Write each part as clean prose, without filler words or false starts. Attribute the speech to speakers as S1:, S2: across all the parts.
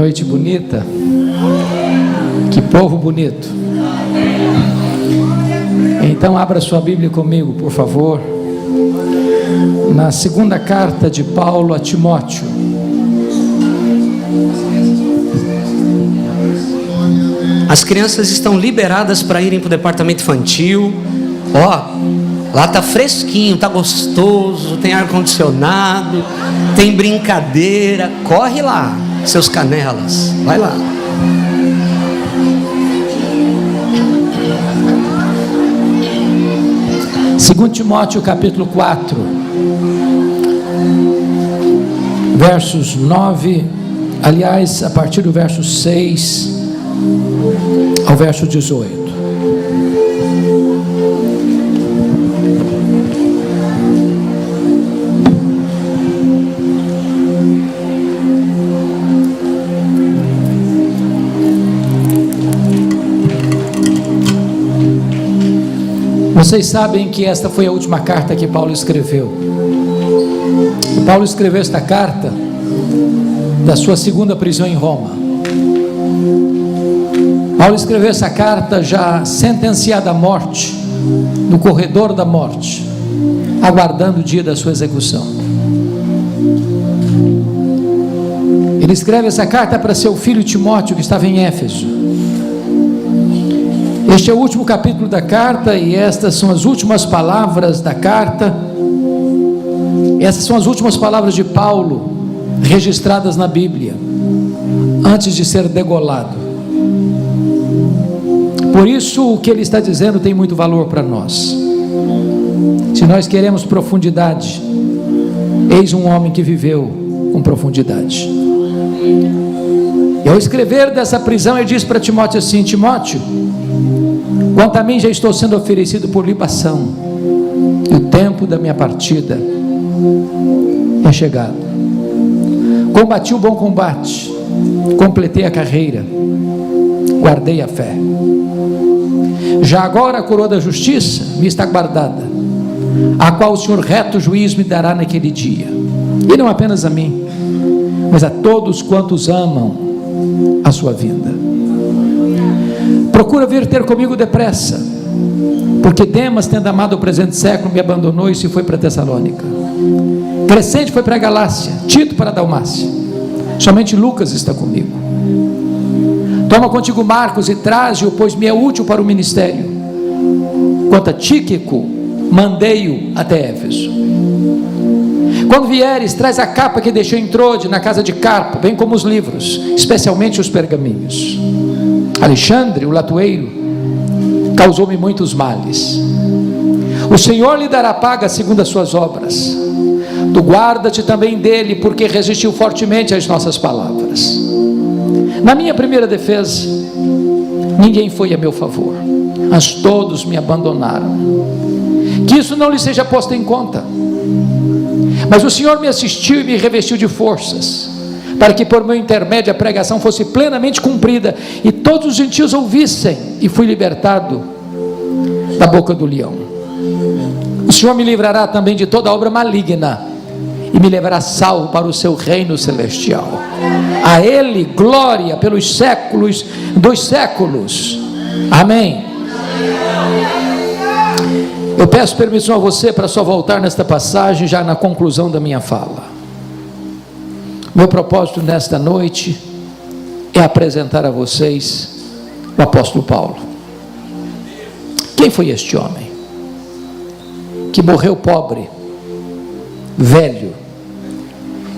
S1: noite bonita, que povo bonito. Então abra sua Bíblia comigo, por favor, na segunda carta de Paulo a Timóteo.
S2: As crianças estão liberadas para irem para o departamento infantil. Lá tá fresquinho, tá gostoso, tem ar-condicionado, tem brincadeira. Corre lá, seus canelas, vai lá.
S1: Segundo Timóteo capítulo 4, versos 9, aliás, a partir do verso 6 ao verso 18. Vocês sabem que esta foi a última carta que Paulo escreveu. E Paulo escreveu esta carta da sua segunda prisão em Roma. Paulo escreveu essa carta já sentenciado à morte, no corredor da morte, aguardando o dia da sua execução. Ele escreve essa carta para seu filho Timóteo, que estava em Éfeso. Este é o último capítulo da carta e estas são as últimas palavras da carta. Essas são as últimas palavras de Paulo registradas na Bíblia antes de ser degolado. Por isso o que ele está dizendo tem muito valor para nós. Se nós queremos profundidade, eis um homem que viveu com profundidade. E ao escrever dessa prisão ele diz para Timóteo assim: Timóteo, quanto a mim já estou sendo oferecido por libação, e o tempo da minha partida é chegado. Combati o bom combate, completei a carreira, guardei a fé. Já agora a coroa da justiça me está guardada, a qual o Senhor reto juiz me dará naquele dia, e não apenas a mim, mas a todos quantos amam a sua vinda. Procura vir ter comigo depressa, porque Demas, tendo amado o presente século, me abandonou e se foi para Tessalônica. Crescente foi para a Galácia, Tito para a Dalmácia. Somente Lucas está comigo. Toma contigo Marcos e traze-o, pois me é útil para o ministério. Quanto a Tíquico, mandei-o até Éfeso. Quando vieres, traz a capa que deixou em Trode, na casa de Carpo, bem como os livros, especialmente os pergaminhos. Alexandre, o latoeiro, causou-me muitos males. O Senhor lhe dará paga segundo as suas obras. Tu guarda-te também dele, porque resistiu fortemente às nossas palavras. Na minha primeira defesa, ninguém foi a meu favor, mas todos me abandonaram. Que isso não lhe seja posto em conta. Mas o Senhor me assistiu e me revestiu de forças, para que por meu intermédio a pregação fosse plenamente cumprida, e todos os gentios ouvissem, e fui libertado da boca do leão. O Senhor me livrará também de toda obra maligna, e me levará salvo para o seu reino celestial. A Ele glória pelos séculos dos séculos. Amém. Eu peço permissão a você para só voltar nesta passagem, já na conclusão da minha fala. Meu propósito nesta noite é apresentar a vocês o apóstolo Paulo. Quem foi este homem que morreu pobre, velho,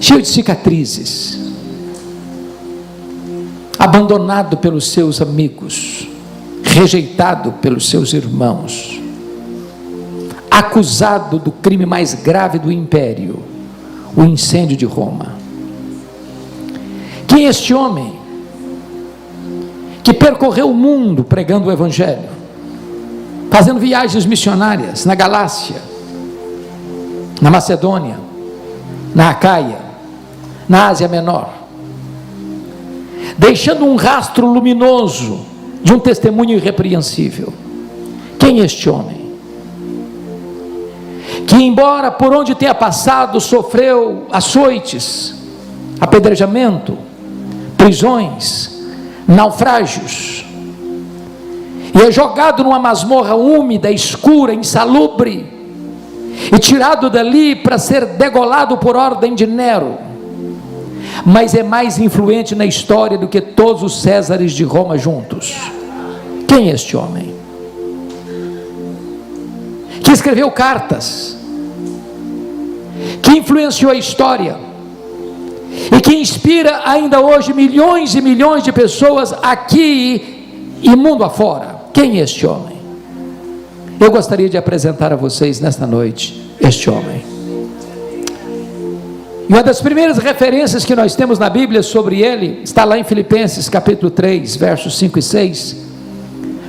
S1: cheio de cicatrizes, abandonado pelos seus amigos, rejeitado pelos seus irmãos, acusado do crime mais grave do império, o incêndio de Roma? Quem é este homem que percorreu o mundo pregando o evangelho, fazendo viagens missionárias na Galácia, na Macedônia, na Acaia, na Ásia Menor, deixando um rastro luminoso de um testemunho irrepreensível? Quem é este homem que, embora por onde tenha passado sofreu açoites, apedrejamento, prisões, naufrágios, e é jogado numa masmorra úmida, escura, insalubre, e tirado dali para ser degolado por ordem de Nero, mas é mais influente na história do que todos os Césares de Roma juntos. Quem é este homem? Que escreveu cartas, que influenciou a história, e que inspira ainda hoje milhões e milhões de pessoas aqui e mundo afora. Quem é este homem? Eu gostaria de apresentar a vocês nesta noite este homem. E uma das primeiras referências que nós temos na Bíblia sobre ele está lá em Filipenses capítulo 3, versos 5 e 6,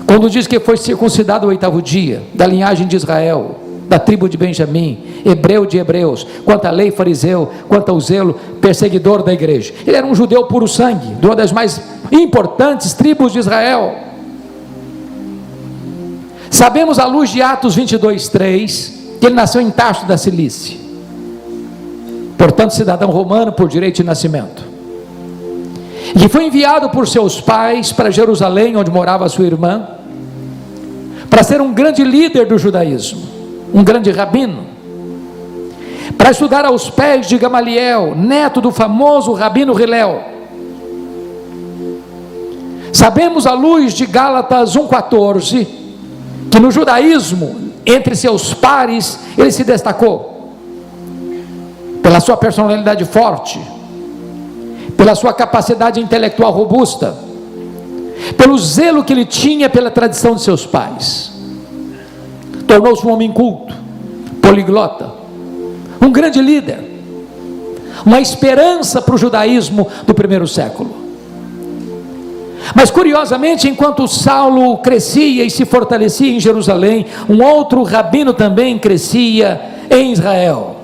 S1: quando diz que foi circuncidado ao 8º dia, da linhagem de Israel, da tribo de Benjamim, hebreu de hebreus, quanto à lei fariseu, quanto ao zelo perseguidor da igreja. Ele era um judeu puro sangue, de uma das mais importantes tribos de Israel. Sabemos à luz de Atos 22, 3, que ele nasceu em Tarso da Cilícia, portanto cidadão romano por direito de nascimento, e foi enviado por seus pais para Jerusalém, onde morava sua irmã, para ser um grande líder do judaísmo, um grande rabino, para estudar aos pés de Gamaliel, neto do famoso rabino Hilel. Sabemos à luz de Gálatas 1,14, que no judaísmo, entre seus pares, ele se destacou pela sua personalidade forte, pela sua capacidade intelectual robusta, pelo zelo que ele tinha pela tradição de seus pais. Tornou-se um homem culto, poliglota, um grande líder, uma esperança para o judaísmo do primeiro século. Mas curiosamente, enquanto Saulo crescia e se fortalecia em Jerusalém, um outro rabino também crescia em Israel,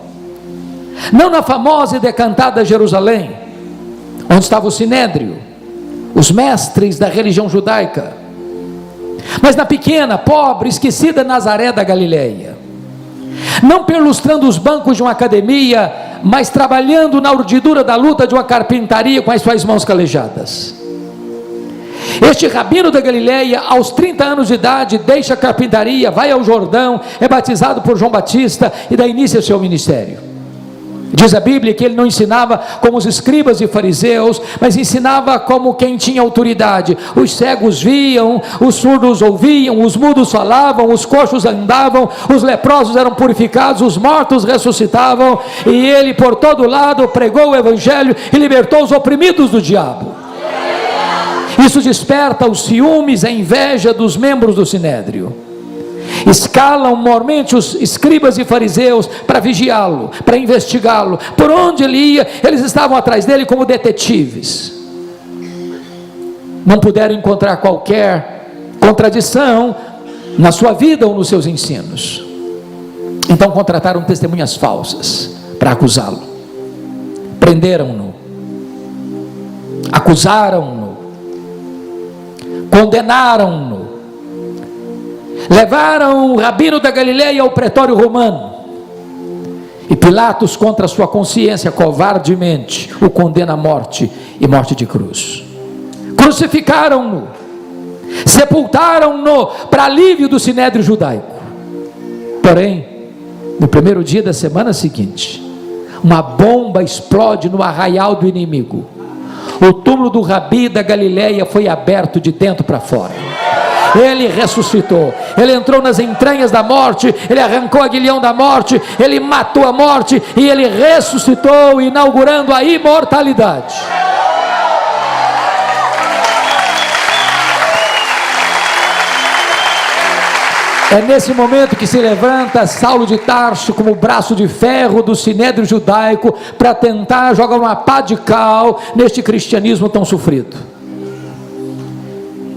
S1: não na famosa e decantada Jerusalém, onde estava o Sinédrio, os mestres da religião judaica, mas na pequena, pobre, esquecida Nazaré da Galileia, não perlustrando os bancos de uma academia, mas trabalhando na urdidura da luta de uma carpintaria com as suas mãos calejadas. Este rabino da Galileia, aos 30 anos de idade, deixa a carpintaria, vai ao Jordão, é batizado por João Batista e dá início ao seu ministério. Diz a Bíblia que ele não ensinava como os escribas e fariseus, mas ensinava como quem tinha autoridade. Os cegos viam, os surdos ouviam, os mudos falavam, os coxos andavam, os leprosos eram purificados, os mortos ressuscitavam, e ele por todo lado pregou o evangelho e libertou os oprimidos do diabo. Isso desperta os ciúmes, a inveja dos membros do Sinédrio. Escalam mormente os escribas e fariseus para vigiá-lo, para investigá-lo. Por onde ele ia, eles estavam atrás dele como detetives. Não puderam encontrar qualquer contradição na sua vida ou nos seus ensinos. Então contrataram testemunhas falsas para acusá-lo. Prenderam-no, acusaram-no, condenaram-no, levaram o rabino da Galileia ao pretório romano, e Pilatos, contra sua consciência, covardemente o condena à morte, e morte de cruz. Crucificaram-no, sepultaram-no para alívio do sinédrio judaico. Porém, no primeiro dia da semana seguinte, uma bomba explode no arraial do inimigo. O túmulo do rabi da Galileia foi aberto de dentro para fora. Ele ressuscitou, ele entrou nas entranhas da morte, ele arrancou o aguilhão da morte, ele matou a morte e ele ressuscitou, inaugurando a imortalidade. É nesse momento que se levanta Saulo de Tarso como braço de ferro do sinédrio judaico para tentar jogar uma pá de cal neste cristianismo tão sofrido.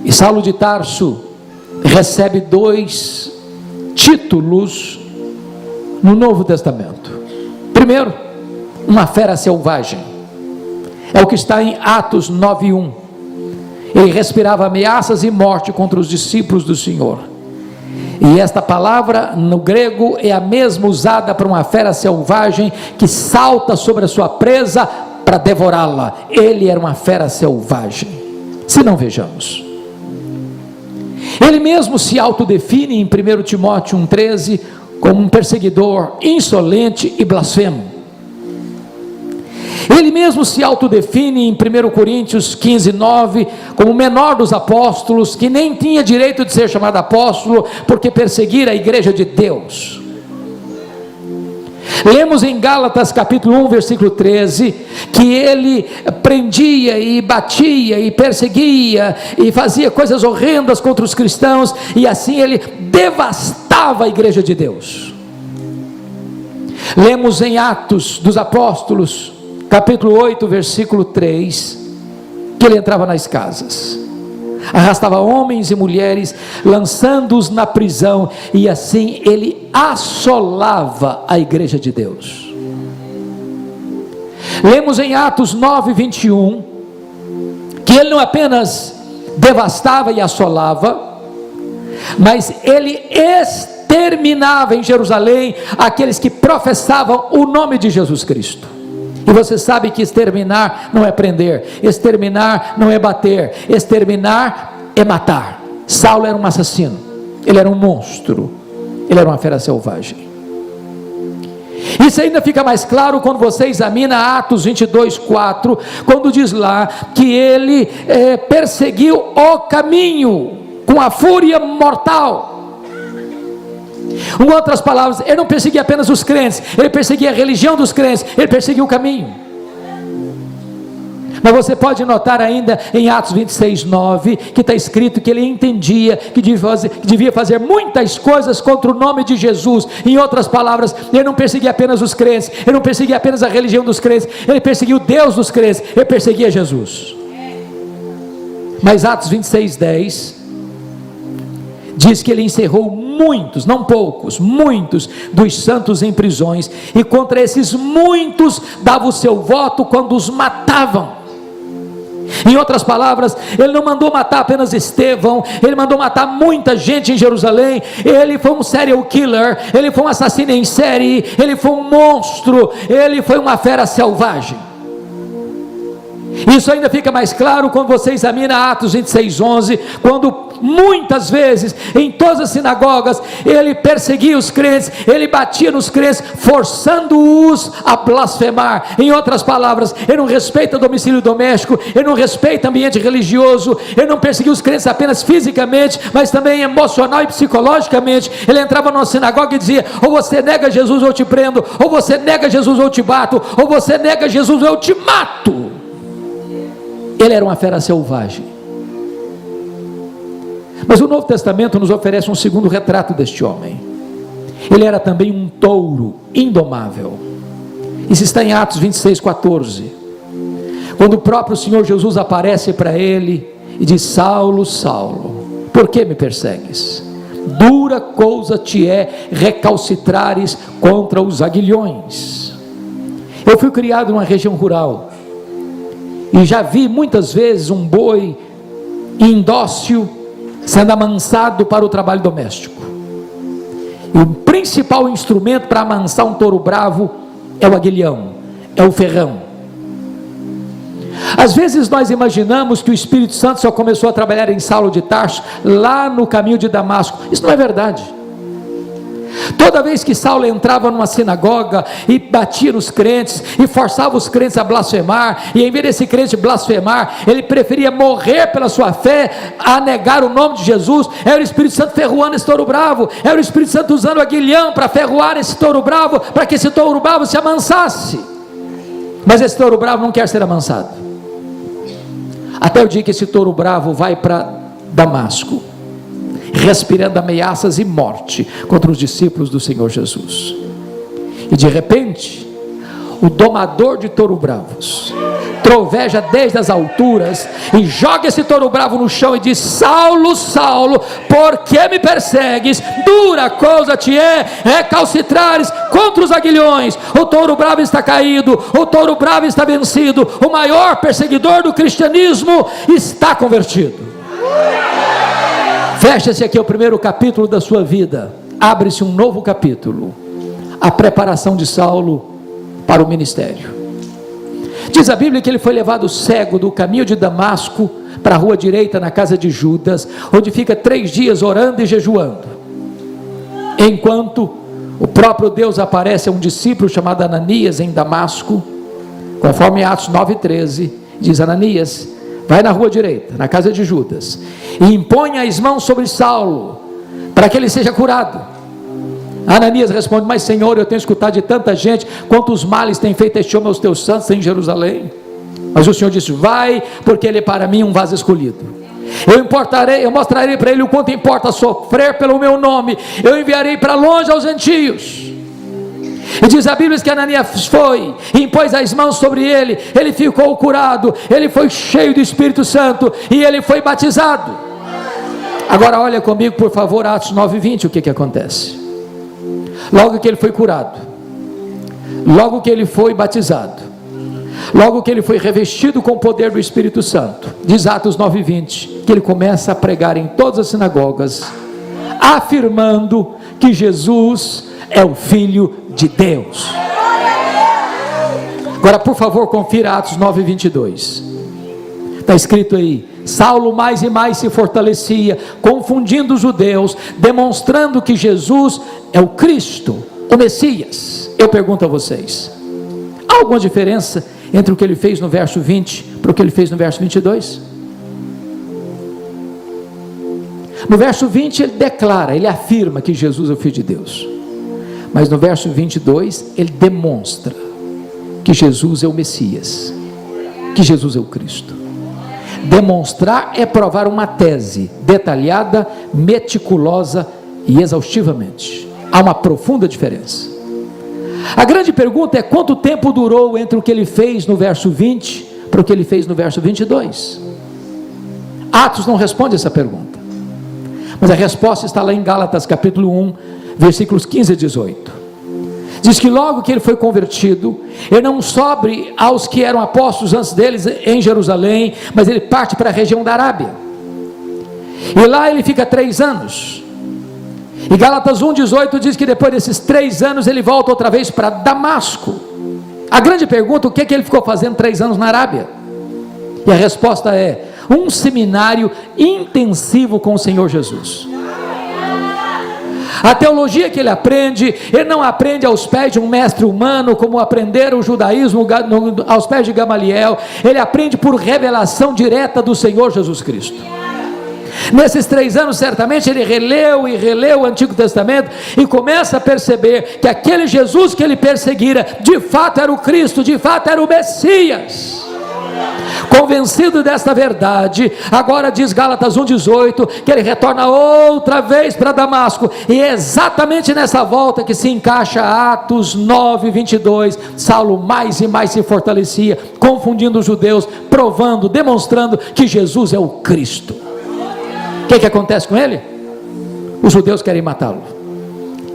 S1: E Saulo de Tarso recebe 2 títulos no Novo Testamento. Primeiro, uma fera selvagem, é o que está em Atos 9:1. Ele respirava ameaças e morte contra os discípulos do Senhor. E esta palavra no grego é a mesma usada para uma fera selvagem que salta sobre a sua presa para devorá-la. Ele era uma fera selvagem. Se não, vejamos. Ele mesmo se autodefine em 1 Timóteo 1,13 como um perseguidor insolente e blasfemo. Ele mesmo se autodefine em 1 Coríntios 15,9 como o menor dos apóstolos, que nem tinha direito de ser chamado apóstolo, porque perseguira a igreja de Deus. Lemos em Gálatas capítulo 1, versículo 13, que ele prendia e batia e perseguia e fazia coisas horrendas contra os cristãos, e assim ele devastava a igreja de Deus. Lemos em Atos dos Apóstolos capítulo 8, versículo 3, que ele entrava nas casas, arrastava homens e mulheres, lançando-os na prisão, e assim ele assolava a igreja de Deus. Lemos em Atos 9, 21, que ele não apenas devastava e assolava, mas ele exterminava em Jerusalém aqueles que professavam o nome de Jesus Cristo. E você sabe que exterminar não é prender, exterminar não é bater, exterminar é matar. Saulo era um assassino, ele era um monstro, ele era uma fera selvagem. Isso ainda fica mais claro quando você examina Atos 22:4, quando diz lá que ele perseguiu o caminho com a fúria mortal. Em outras palavras, ele não perseguia apenas os crentes, ele perseguia a religião dos crentes, ele perseguia o caminho. Mas você pode notar ainda em Atos 26:9, que está escrito que ele entendia que devia fazer muitas coisas contra o nome de Jesus. Em outras palavras, ele não perseguia apenas os crentes, ele não perseguia apenas a religião dos crentes, ele perseguia o Deus dos crentes, ele perseguia Jesus. Mas Atos 26:10 diz que ele encerrou muitos, não poucos, muitos dos santos em prisões, e contra esses muitos dava o seu voto quando os matavam. Em outras palavras, ele não mandou matar apenas Estevão, ele mandou matar muita gente em Jerusalém. Ele foi um serial killer, ele foi um assassino em série, ele foi um monstro, ele foi uma fera selvagem. Isso ainda fica mais claro quando você examina Atos 26:11, quando muitas vezes, em todas as sinagogas, ele perseguia os crentes, ele batia nos crentes, forçando-os a blasfemar. Em outras palavras, ele não respeita domicílio doméstico, ele não respeita ambiente religioso, ele não perseguia os crentes apenas fisicamente, mas também emocional e psicologicamente. Ele entrava numa sinagoga e dizia: ou você nega Jesus ou eu te prendo, ou você nega Jesus ou eu te bato, ou você nega Jesus ou eu te mato. Ele era uma fera selvagem. Mas o Novo Testamento nos oferece um segundo retrato deste homem. Ele era também um touro indomável. Isso está em Atos 26:14, quando o próprio Senhor Jesus aparece para ele e diz: Saulo, Saulo, por que me persegues? Dura coisa te é recalcitrares contra os aguilhões. Eu fui criado numa região rural, e já vi muitas vezes um boi indócil sendo amansado para o trabalho doméstico. E o principal instrumento para amansar um touro bravo é o aguilhão, é o ferrão. Às vezes nós imaginamos que o Espírito Santo só começou a trabalhar em Saulo de Tarso lá no caminho de Damasco. Isso não é verdade. Toda vez que Saulo entrava numa sinagoga e batia nos crentes e forçava os crentes a blasfemar, e em vez desse crente blasfemar, ele preferia morrer pela sua fé a negar o nome de Jesus. Era o Espírito Santo ferroando esse touro bravo, era o Espírito Santo usando o aguilhão para ferroar esse touro bravo, para que esse touro bravo se amansasse. Mas esse touro bravo não quer ser amansado, até o dia que esse touro bravo vai para Damasco, respirando ameaças e morte contra os discípulos do Senhor Jesus. E de repente, o domador de touro bravos troveja desde as alturas e joga esse touro bravo no chão e diz: Saulo, Saulo, por que me persegues? Dura coisa te é recalcitrares contra os aguilhões. O touro bravo está caído, o touro bravo está vencido, o maior perseguidor do cristianismo está convertido. Fecha-se aqui o primeiro capítulo da sua vida, abre-se um novo capítulo, a preparação de Saulo para o ministério. Diz a Bíblia que ele foi levado cego do caminho de Damasco para a rua direita, na casa de Judas, onde fica 3 dias orando e jejuando, enquanto o próprio Deus aparece a um discípulo chamado Ananias em Damasco, conforme Atos 9,13, diz: Ananias, vai na rua direita, na casa de Judas, e impõe as mãos sobre Saulo, para que ele seja curado. Ananias responde: mas Senhor, eu tenho escutado de tanta gente quantos males tem feito este homem aos teus santos em Jerusalém. Mas o Senhor disse: vai, porque ele é para mim um vaso escolhido. Eu mostrarei para ele o quanto importa sofrer pelo meu nome. Eu enviarei para longe aos gentios. E diz a Bíblia que Ananias foi e impôs as mãos sobre ele. Ele ficou curado, ele foi cheio do Espírito Santo e ele foi batizado. Agora olha comigo por favor, Atos 9,20, o que acontece? Logo que ele foi curado, logo que ele foi batizado, logo que ele foi revestido com o poder do Espírito Santo, diz Atos 9,20, que ele começa a pregar em todas as sinagogas, afirmando que Jesus é o Filho de Deus. Agora por favor confira Atos 9,22, está escrito aí: Saulo mais e mais se fortalecia, confundindo os judeus, demonstrando que Jesus é o Cristo, o Messias. Eu pergunto a vocês, há alguma diferença entre o que ele fez no verso 20 para o que ele fez no verso 22? No verso 20 ele declara, ele afirma que Jesus é o Filho de Deus, mas no verso 22 ele demonstra que Jesus é o Messias, que Jesus é o Cristo. Demonstrar é provar uma tese detalhada, meticulosa e exaustivamente. Há uma profunda diferença. A grande pergunta é: quanto tempo durou entre o que ele fez no verso 20 para o que ele fez no verso 22? Atos não responde essa pergunta, mas a resposta está lá em Gálatas capítulo 1, versículos 15 a 18. Diz que logo que ele foi convertido, ele não sobe aos que eram apóstolos antes deles em Jerusalém, mas ele parte para a região da Arábia, e lá ele fica 3 anos, e Gálatas 1,18 diz que depois desses 3 anos, ele volta outra vez para Damasco. A grande pergunta: o que ele ficou fazendo 3 anos na Arábia? E a resposta é: um seminário intensivo com o Senhor Jesus. A teologia que ele aprende, ele não aprende aos pés de um mestre humano, como aprenderam o judaísmo aos pés de Gamaliel. Ele aprende por revelação direta do Senhor Jesus Cristo. Nesses 3 anos certamente ele releu e releu o Antigo Testamento, e começa a perceber que aquele Jesus que ele perseguira, de fato era o Cristo, de fato era o Messias. Convencido desta verdade, agora diz Gálatas 1,18, que ele retorna outra vez para Damasco, e é exatamente nessa volta que se encaixa Atos 9,22, Saulo mais e mais se fortalecia, confundindo os judeus, provando, demonstrando que Jesus é o Cristo. O que acontece com ele? Os judeus querem matá-lo,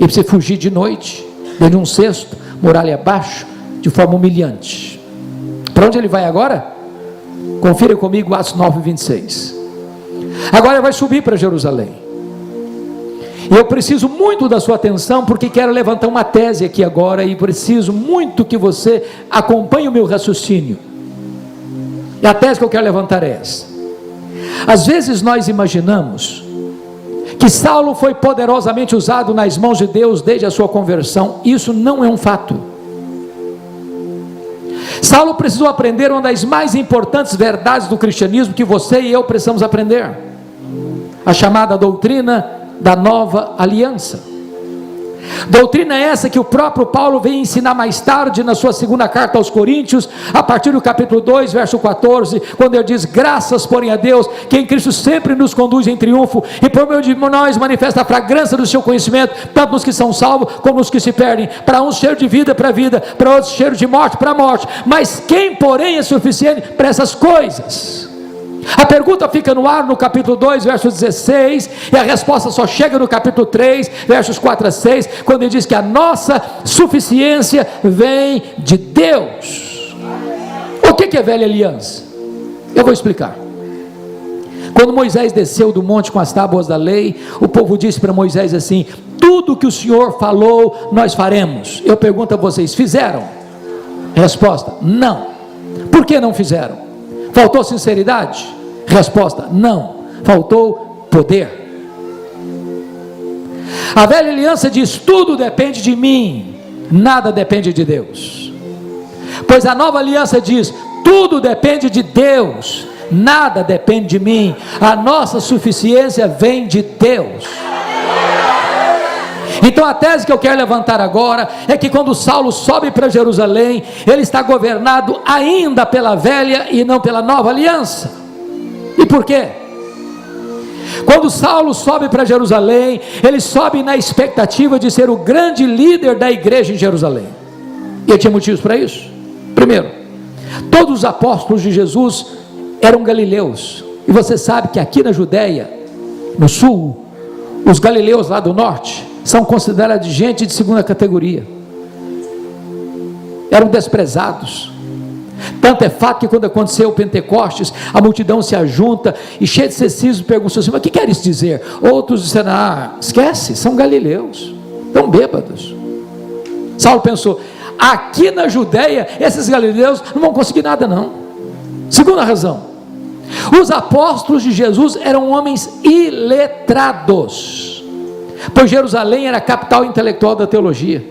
S1: e precisa fugir de noite, dentro de um cesto, muralha abaixo, de forma humilhante. Para onde ele vai agora? Confira comigo Atos 9,26. Agora ele vai subir para Jerusalém, e eu preciso muito da sua atenção, porque quero levantar uma tese aqui agora, e preciso muito que você acompanhe o meu raciocínio. E a tese que eu quero levantar é essa: às vezes nós imaginamos que Saulo foi poderosamente usado nas mãos de Deus desde a sua conversão. Isso não é um fato. Saulo precisou aprender uma das mais importantes verdades do cristianismo que você e eu precisamos aprender: a chamada doutrina da nova aliança. Doutrina essa que o próprio Paulo vem ensinar mais tarde na sua segunda carta aos Coríntios, a partir do capítulo 2, verso 14, quando ele diz: graças porém a Deus, que em Cristo sempre nos conduz em triunfo, e por meio de nós manifesta a fragrância do seu conhecimento, tanto nos que são salvos, como nos que se perdem. Para uns cheiro de vida para vida, para outros cheiro de morte para morte. Mas quem porém é suficiente para essas coisas? A pergunta fica no ar no capítulo 2, verso 16, e a resposta só chega no capítulo 3, versos 4 a 6, quando ele diz que a nossa suficiência vem de Deus. O que é velha aliança? Eu vou explicar. Quando Moisés desceu do monte com as tábuas da lei, o povo disse para Moisés assim: tudo que o Senhor falou, nós faremos. Eu pergunto a vocês: fizeram? Resposta: não. Por que não fizeram? Faltou sinceridade? Resposta: não, faltou poder. A velha aliança diz: tudo depende de mim, nada depende de Deus. Pois a nova aliança diz: tudo depende de Deus, nada depende de mim, a nossa suficiência vem de Deus. Então a tese que eu quero levantar agora é que quando Saulo sobe para Jerusalém, ele está governado ainda pela velha e não pela nova aliança. E por quê? Quando Saulo sobe para Jerusalém, ele sobe na expectativa de ser o grande líder da igreja em Jerusalém. E ele tinha motivos para isso. Primeiro, todos os apóstolos de Jesus eram galileus, e você sabe que aqui na Judéia, no sul, os galileus lá do norte são considerados gente de segunda categoria, eram desprezados. Tanto é fato que quando aconteceu o Pentecostes, a multidão se ajunta e cheio de ceticismo perguntou assim: mas o que quer isso dizer? Outros disseram: esquece, são galileus, estão bêbados. Saulo pensou: aqui na Judéia esses galileus não vão conseguir nada não. Segunda razão: os apóstolos de Jesus eram homens iletrados, pois Jerusalém era a capital intelectual da teologia,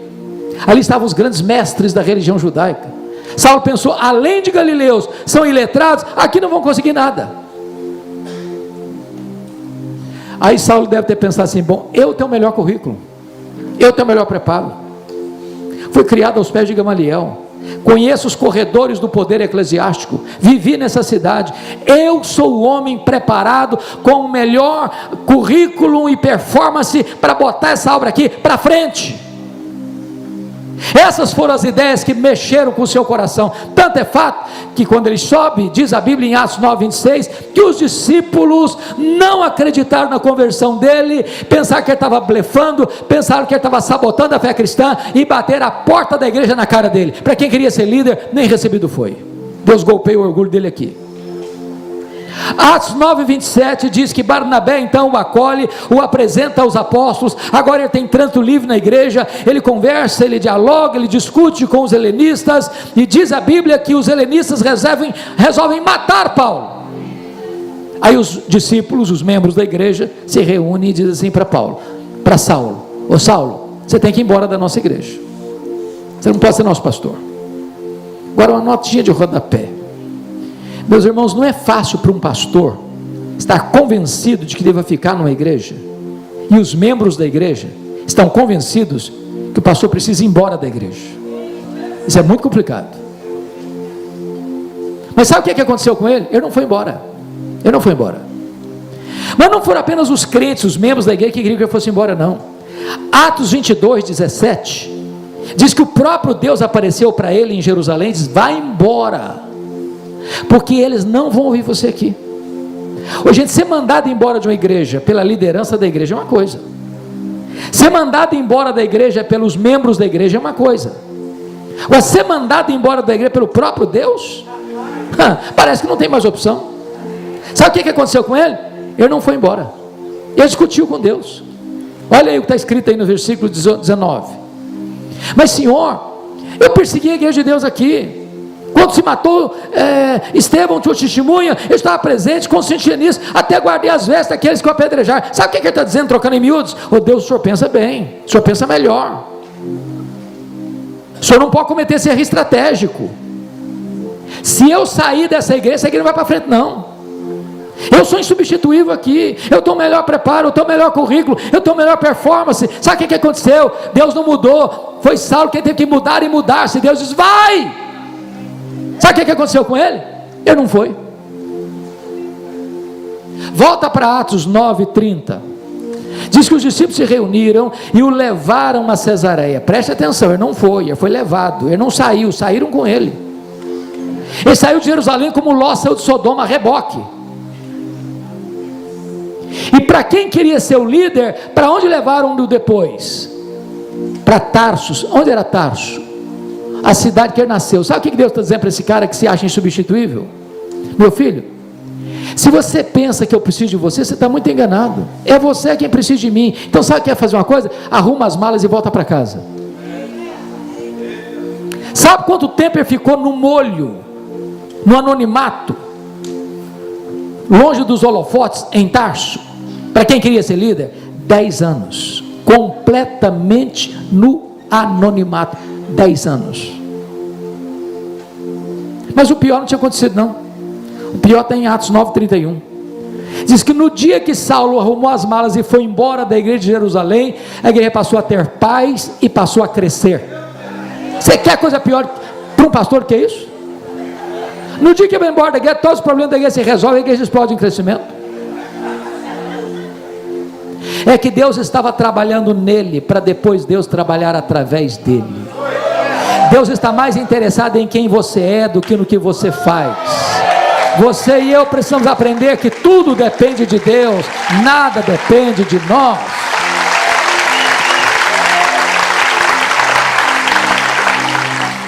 S1: ali estavam os grandes mestres da religião judaica. Saulo pensou: além de galileus, são iletrados, aqui não vão conseguir nada. Aí Saulo deve ter pensado assim: bom, eu tenho o melhor currículo, eu tenho o melhor preparo, fui criado aos pés de Gamaliel, conheço os corredores do poder eclesiástico, vivi nessa cidade, eu sou o homem preparado com o melhor currículo e performance para botar essa obra aqui para frente. Essas foram as ideias que mexeram com o seu coração. Tanto é fato que quando ele sobe, diz a Bíblia em Atos 9:26, que os discípulos não acreditaram na conversão dele, pensaram que ele estava blefando, pensaram que ele estava sabotando a fé cristã, e bateram a porta da igreja na cara dele. Para quem queria ser líder, nem recebido foi. Deus golpeia o orgulho dele aqui. Atos 9:27 diz que Barnabé então o acolhe, o apresenta aos apóstolos. Agora ele tem trânsito livre na igreja, ele conversa, ele dialoga, ele discute com os helenistas, e diz a Bíblia que os helenistas resolvem matar Paulo. Aí os discípulos, os membros da igreja, se reúnem e dizem assim para Saulo: ô Saulo, você tem que ir embora da nossa igreja, você não pode ser nosso pastor. Agora uma notinha de rodapé: meus irmãos, não é fácil para um pastor estar convencido de que deva ficar numa igreja, e os membros da igreja estão convencidos que o pastor precisa ir embora da igreja. Isso é muito complicado. Mas sabe o que aconteceu com ele? Ele não foi embora. Ele não foi embora. Mas não foram apenas os crentes, os membros da igreja que queriam que ele fosse embora, não. Atos 22:17 diz que o próprio Deus apareceu para ele em Jerusalém e diz: vai embora, porque eles não vão ouvir você aqui. Hoje, gente, ser mandado embora de uma igreja pela liderança da igreja é uma coisa, ser mandado embora da igreja pelos membros da igreja é uma coisa. Agora, ser mandado embora da igreja pelo próprio Deus, parece que não tem mais opção. Sabe o que aconteceu com ele? Ele não foi embora, ele discutiu com Deus. Olha aí o que está escrito aí no versículo 19: mas Senhor, eu persegui a igreja de Deus aqui, quando se matou Estevão, tua testemunha, eu estava presente, consciente nisso, até guardei as vestes daqueles que o apedrejaram. Sabe o que ele está dizendo, trocando em miúdos? Oh Deus, o senhor pensa bem, o senhor pensa melhor, o senhor não pode cometer esse erro estratégico. Se eu sair dessa igreja, essa igreja não vai para frente não. Eu sou insubstituível aqui, eu tenho o melhor preparo, eu tenho o melhor currículo, eu tenho a melhor performance. Sabe o que aconteceu? Deus não mudou, foi Saulo quem teve que mudar e mudar-se. Deus diz: vai! Sabe o que aconteceu com ele? Ele não foi. Volta para Atos 9:30. Diz que os discípulos se reuniram e o levaram a Cesareia. Preste atenção, ele não foi, ele foi levado, ele não saiu, saíram com ele. Ele saiu de Jerusalém como Ló saiu de Sodoma a reboque. E para quem queria ser o líder, para onde levaram-no depois? Para Tarso. Onde era Tarso? A cidade que ele nasceu. Sabe o que Deus está dizendo para esse cara que se acha insubstituível? Meu filho, se você pensa que eu preciso de você, você está muito enganado. É você quem precisa de mim. Então sabe o que é fazer uma coisa? Arruma as malas e volta para casa. Sabe quanto tempo ele ficou no molho no anonimato, longe dos holofotes, em Tarso, para quem queria ser líder, 10 anos, completamente no anonimato, 10 anos. Mas o pior não tinha acontecido não, o pior está em Atos 9:31, diz que no dia que Saulo arrumou as malas e foi embora da igreja de Jerusalém, a igreja passou a ter paz e passou a crescer. Você quer coisa pior para um pastor que isso? No dia que ele vai embora da igreja, todos os problemas da igreja se resolvem, a igreja explode em crescimento. É que Deus estava trabalhando nele, para depois Deus trabalhar através dele. Deus está mais interessado em quem você é do que no que você faz. Você e eu precisamos aprender que tudo depende de Deus, nada depende de nós.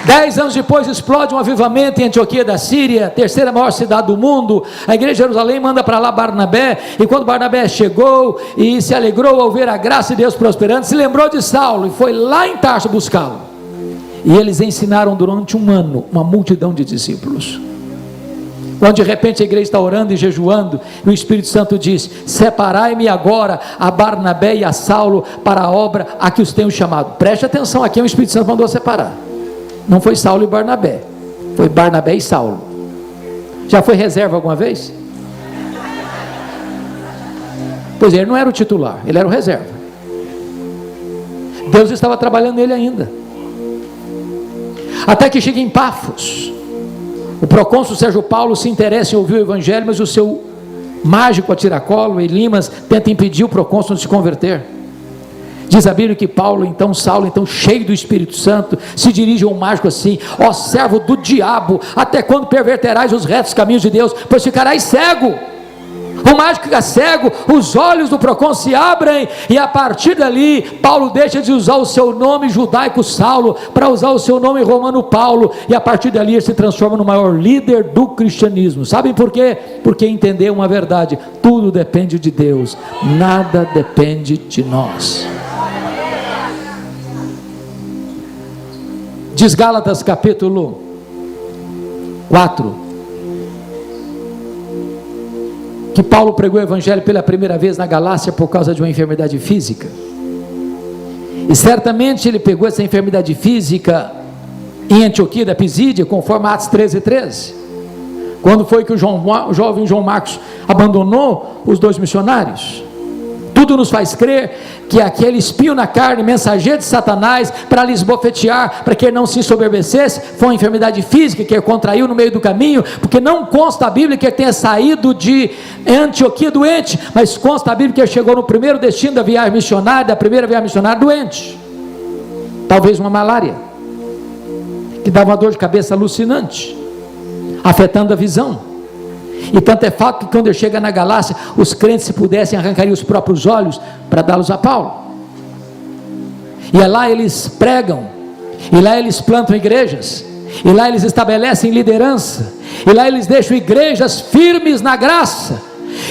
S1: Dez anos depois explode um avivamento em Antioquia da Síria, terceira maior cidade do mundo. A igreja de Jerusalém manda para lá Barnabé, e quando Barnabé chegou e se alegrou ao ver a graça de Deus prosperando, se lembrou de Saulo e foi lá em Tarso buscá-lo. E eles ensinaram durante um ano uma multidão de discípulos. Quando de repente a igreja está orando e jejuando, e o Espírito Santo diz: separai-me agora a Barnabé e a Saulo para a obra a que os tenho chamado. Preste atenção, aqui o Espírito Santo mandou separar. Não foi Saulo e Barnabé, foi Barnabé e Saulo. Já foi reserva alguma vez? Pois ele não era o titular, ele era o reserva. Deus estava trabalhando nele ainda. Até que chega em Pafos, o procônsul Sérgio Paulo se interessa em ouvir o evangelho, mas o seu mágico a tiracolo, Elimas, tenta impedir o procônsul de se converter. Diz a Bíblia que Saulo, então cheio do Espírito Santo, se dirige a um mágico assim: ó servo do diabo, até quando perverterás os retos caminhos de Deus, pois ficarás cego. O mágico fica cego, os olhos do procônsul se abrem, e a partir dali, Paulo deixa de usar o seu nome judaico Saulo, para usar o seu nome romano Paulo, e a partir dali ele se transforma no maior líder do cristianismo. Sabem por quê? Porque entendeu uma verdade: tudo depende de Deus, nada depende de nós. Diz Gálatas capítulo 4, que Paulo pregou o evangelho pela primeira vez na Galácia por causa de uma enfermidade física, e certamente ele pegou essa enfermidade física em Antioquia da Pisídia, conforme Atos 13:13, quando foi que o jovem João Marcos abandonou os 2 missionários. Tudo nos faz crer que aquele espinho na carne, mensageiro de Satanás, para lhes bofetear, para que ele não se ensoberbecesse, foi uma enfermidade física que ele contraiu no meio do caminho, porque não consta a Bíblia que ele tenha saído de Antioquia doente, mas consta a Bíblia que ele chegou no primeiro destino da viagem missionária, da primeira viagem missionária, doente. Talvez uma malária, que dava uma dor de cabeça alucinante, afetando a visão. E tanto é fato que quando ele chega na Galácia, os crentes, se pudessem, arrancariam os próprios olhos para dá-los a Paulo. E é lá eles pregam, e lá eles plantam igrejas, e lá eles estabelecem liderança, e lá eles deixam igrejas firmes na graça,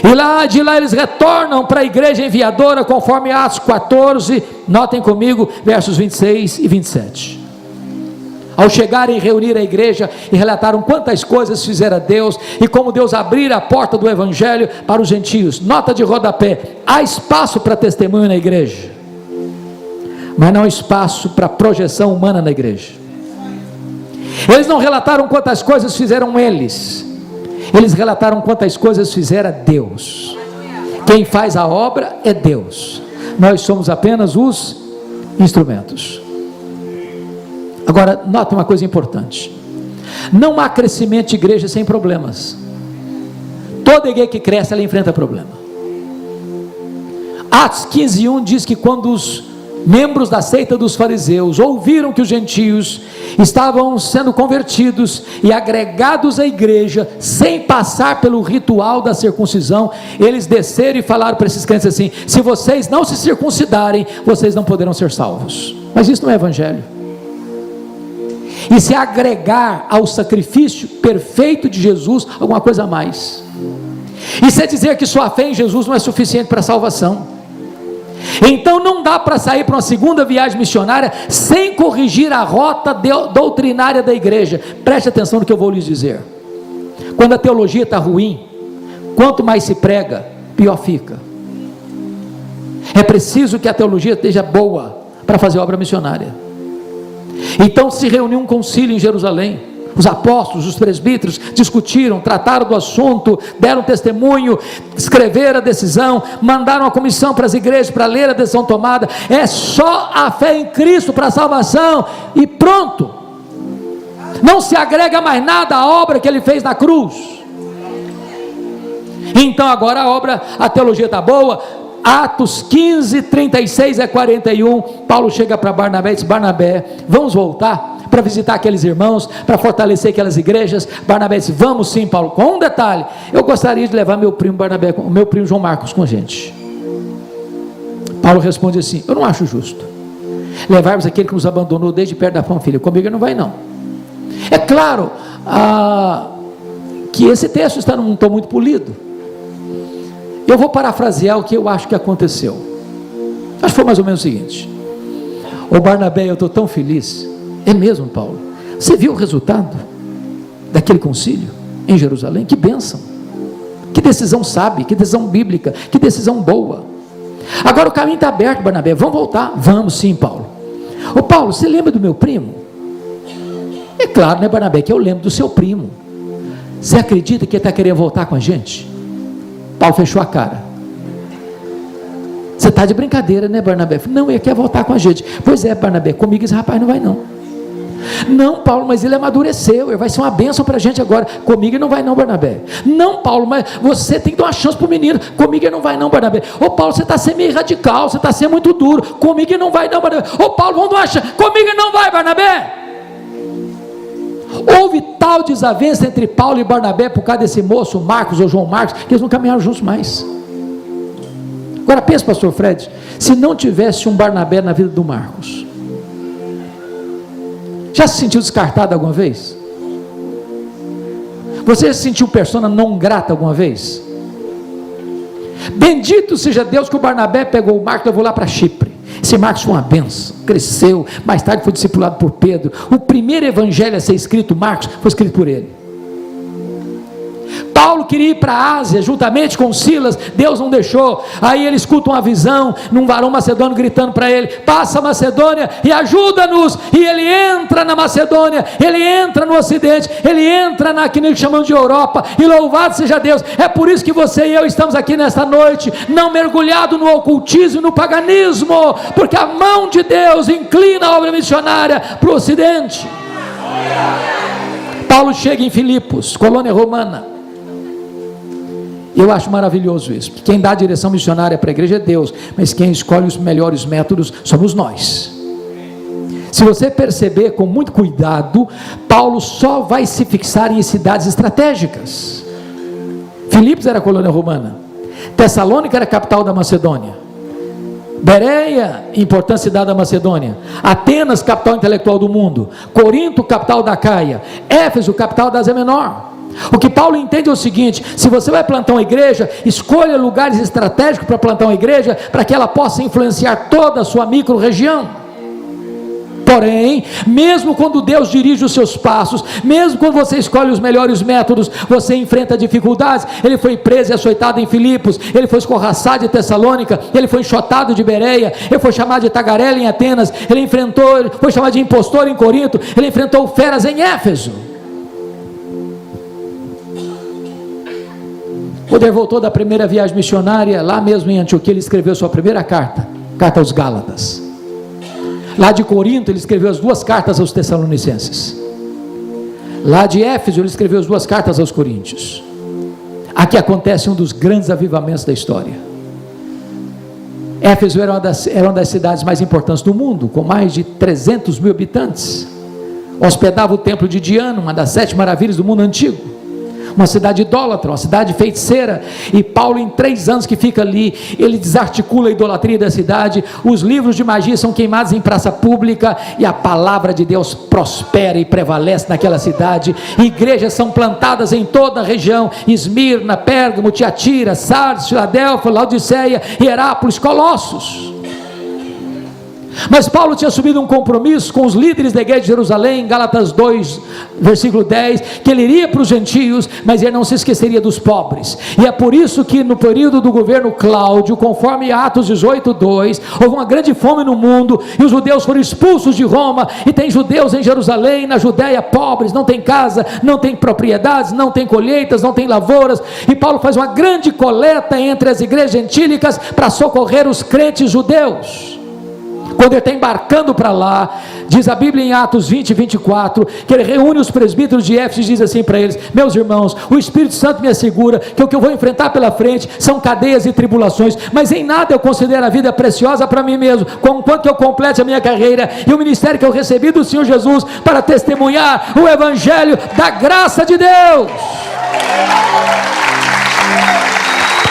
S1: e de lá eles retornam para a igreja enviadora, conforme Atos 14, notem comigo, versos 26 e 27. Ao chegarem e reunir a igreja, e relataram quantas coisas fizera Deus, e como Deus abrira a porta do evangelho para os gentios. Nota de rodapé: há espaço para testemunho na igreja, mas não há espaço para projeção humana na igreja. Eles não relataram quantas coisas fizeram eles relataram quantas coisas fizera Deus. Quem faz a obra é Deus, nós somos apenas os instrumentos. Agora, nota uma coisa importante: não há crescimento de igreja sem problemas. Toda igreja que cresce, ela enfrenta problema. Atos 15:1 diz que quando os membros da seita dos fariseus ouviram que os gentios estavam sendo convertidos e agregados à igreja, sem passar pelo ritual da circuncisão, eles desceram e falaram para esses crentes assim: se vocês não se circuncidarem, vocês não poderão ser salvos. Mas isso não é evangelho. E se agregar ao sacrifício perfeito de Jesus alguma coisa a mais. Isso é dizer que sua fé em Jesus não é suficiente para a salvação. Então não dá para sair para uma segunda viagem missionária sem corrigir a rota doutrinária da igreja. Preste atenção no que eu vou lhes dizer. quando a teologia está ruim, quanto mais se prega, pior fica. É preciso que a teologia esteja boa para fazer obra missionária. Então se reuniu um concílio em Jerusalém, os apóstolos, os presbíteros discutiram, trataram do assunto, deram testemunho, escreveram a decisão, mandaram a comissão para as igrejas para ler a decisão tomada. É só a fé em Cristo para a salvação e pronto. Não se agrega mais nada à obra que ele fez na cruz. Então agora a teologia está boa. Atos 15, 36 a 41, Paulo chega para Barnabé e diz: Barnabé, vamos voltar para visitar aqueles irmãos, para fortalecer aquelas igrejas. Barnabé disse: vamos sim, Paulo, com um detalhe, eu gostaria de levar meu primo Barnabé, o meu primo João Marcos com a gente. Paulo responde assim: eu não acho justo levarmos aquele que nos abandonou desde perto da Panfilha, comigo ele não vai não. É claro que esse texto está num tom muito polido. Eu vou parafrasear o que eu acho que aconteceu. Acho que foi mais ou menos o seguinte: ô Barnabé, eu estou tão feliz. É mesmo, Paulo? Você viu o resultado daquele concílio em Jerusalém? Que bênção, que decisão sábia, que decisão bíblica, que decisão boa. Agora o caminho está aberto, Barnabé, vamos voltar? Vamos sim, Paulo. Ô Paulo, você lembra do meu primo? É claro, né, Barnabé, que eu lembro do seu primo. Você acredita que ele está querendo voltar com a gente? Paulo fechou a cara. Você está de brincadeira, né, Barnabé? Não, ele quer voltar com a gente. Pois é, Barnabé, comigo esse rapaz não vai não. Não, Paulo, mas ele amadureceu, ele vai ser uma bênção para a gente agora. Comigo ele não vai não, Barnabé. Não, Paulo, mas você tem que dar uma chance para o menino. Comigo ele não vai não, Barnabé. Ô Paulo, você está sendo meio radical, você está sendo muito duro. Comigo ele não vai não, Barnabé. Ô Paulo, vamos dar uma chance. Comigo ele não vai, Barnabé. Houve tal desavença entre Paulo e Barnabé por causa desse moço Marcos ou João Marcos, que eles não caminharam juntos mais. Agora pensa, pastor Fred, se não tivesse um Barnabé na vida do Marcos, já se sentiu descartado alguma vez? Você se sentiu persona não grata alguma vez? Bendito seja Deus que o Barnabé pegou o Marcos e levou lá para Chipre. Esse Marcos foi uma benção, cresceu, mais tarde foi discipulado por Pedro. O primeiro evangelho a ser escrito, Marcos, foi escrito por ele. Paulo queria ir para a Ásia juntamente com Silas, Deus não deixou. Aí ele escuta uma visão, num varão macedônio gritando para ele: passa a Macedônia e ajuda-nos. E ele entra na Macedônia, ele entra no Ocidente, ele entra naquilo que chamamos de Europa, e louvado seja Deus. É por isso que você e eu estamos aqui nesta noite, não mergulhado no ocultismo e no paganismo, porque a mão de Deus inclina a obra missionária para o Ocidente. Paulo chega em Filipos, colônia romana. Eu acho maravilhoso isso, porque quem dá a direção missionária para a igreja é Deus, mas quem escolhe os melhores métodos somos nós. Se você perceber com muito cuidado, Paulo só vai se fixar em cidades estratégicas. Filipos era colônia romana, Tessalônica era a capital da Macedônia, Bereia, importante cidade da Macedônia, Atenas, capital intelectual do mundo, Corinto, capital da Caia, Éfeso, capital da Ásia Menor. O que Paulo entende é o seguinte: se você vai plantar uma igreja, escolha lugares estratégicos para plantar uma igreja, para que ela possa influenciar toda a sua micro-região. Porém, mesmo quando Deus dirige os seus passos, mesmo quando você escolhe os melhores métodos, você enfrenta dificuldades. Ele foi preso e açoitado em Filipos, ele foi escorraçado de Tessalônica, ele foi enxotado de Bereia, ele foi chamado de tagarela em Atenas, ele foi chamado de impostor em Corinto, ele enfrentou feras em Éfeso. Quando ele voltou da primeira viagem missionária, lá mesmo em Antioquia, ele escreveu sua primeira carta aos Gálatas. Lá de Corinto, ele escreveu as 2 cartas aos Tessalonicenses. Lá de Éfeso, ele escreveu as 2 cartas aos Coríntios. Aqui acontece um dos grandes avivamentos da história. Éfeso era uma das cidades mais importantes do mundo, com mais de 300 mil habitantes. Hospedava o templo de Diana, uma das 7 maravilhas do mundo antigo. Uma cidade idólatra, uma cidade feiticeira. E Paulo, em 3 anos que fica ali, ele desarticula a idolatria da cidade. Os livros de magia são queimados em praça pública, e a palavra de Deus prospera e prevalece naquela cidade. Igrejas são plantadas em toda a região: Esmirna, Pérgamo, Tiatira, Sardes, Filadélfia, Laodiceia, Hierápolis, Colossos. Mas Paulo tinha assumido um compromisso com os líderes da igreja de Jerusalém, em Gálatas 2, versículo 10, que ele iria para os gentios, mas ele não se esqueceria dos pobres. E é por isso que no período do governo Cláudio, conforme Atos 18, 2, houve uma grande fome no mundo, e os judeus foram expulsos de Roma, e tem judeus em Jerusalém, na Judéia, pobres, não tem casa, não tem propriedades, não tem colheitas, não tem lavouras, e Paulo faz uma grande coleta entre as igrejas gentílicas, para socorrer os crentes judeus. Quando ele está embarcando para lá, diz a Bíblia em Atos 20, 24, que ele reúne os presbíteros de Éfeso e diz assim para eles: meus irmãos, o Espírito Santo me assegura que o que eu vou enfrentar pela frente são cadeias e tribulações, mas em nada eu considero a vida preciosa para mim mesmo, conquanto que eu complete a minha carreira e o ministério que eu recebi do Senhor Jesus, para testemunhar o Evangelho da graça de Deus.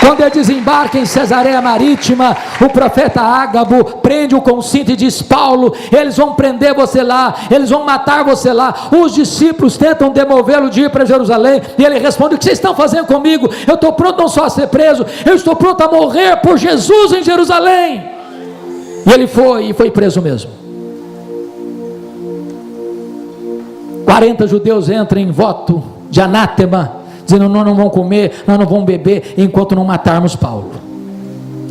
S1: Quando ele desembarca em Cesareia Marítima, o profeta Ágabo prende-o com cinto e diz: Paulo, eles vão prender você lá, eles vão matar você lá. Os discípulos tentam demovê-lo de ir para Jerusalém, e ele responde: o que vocês estão fazendo comigo? Eu estou pronto não só a ser preso, eu estou pronto a morrer por Jesus em Jerusalém. E ele foi preso mesmo. 40 judeus entram em voto de anátema, dizendo: nós não vamos comer, nós não vamos beber, enquanto não matarmos Paulo.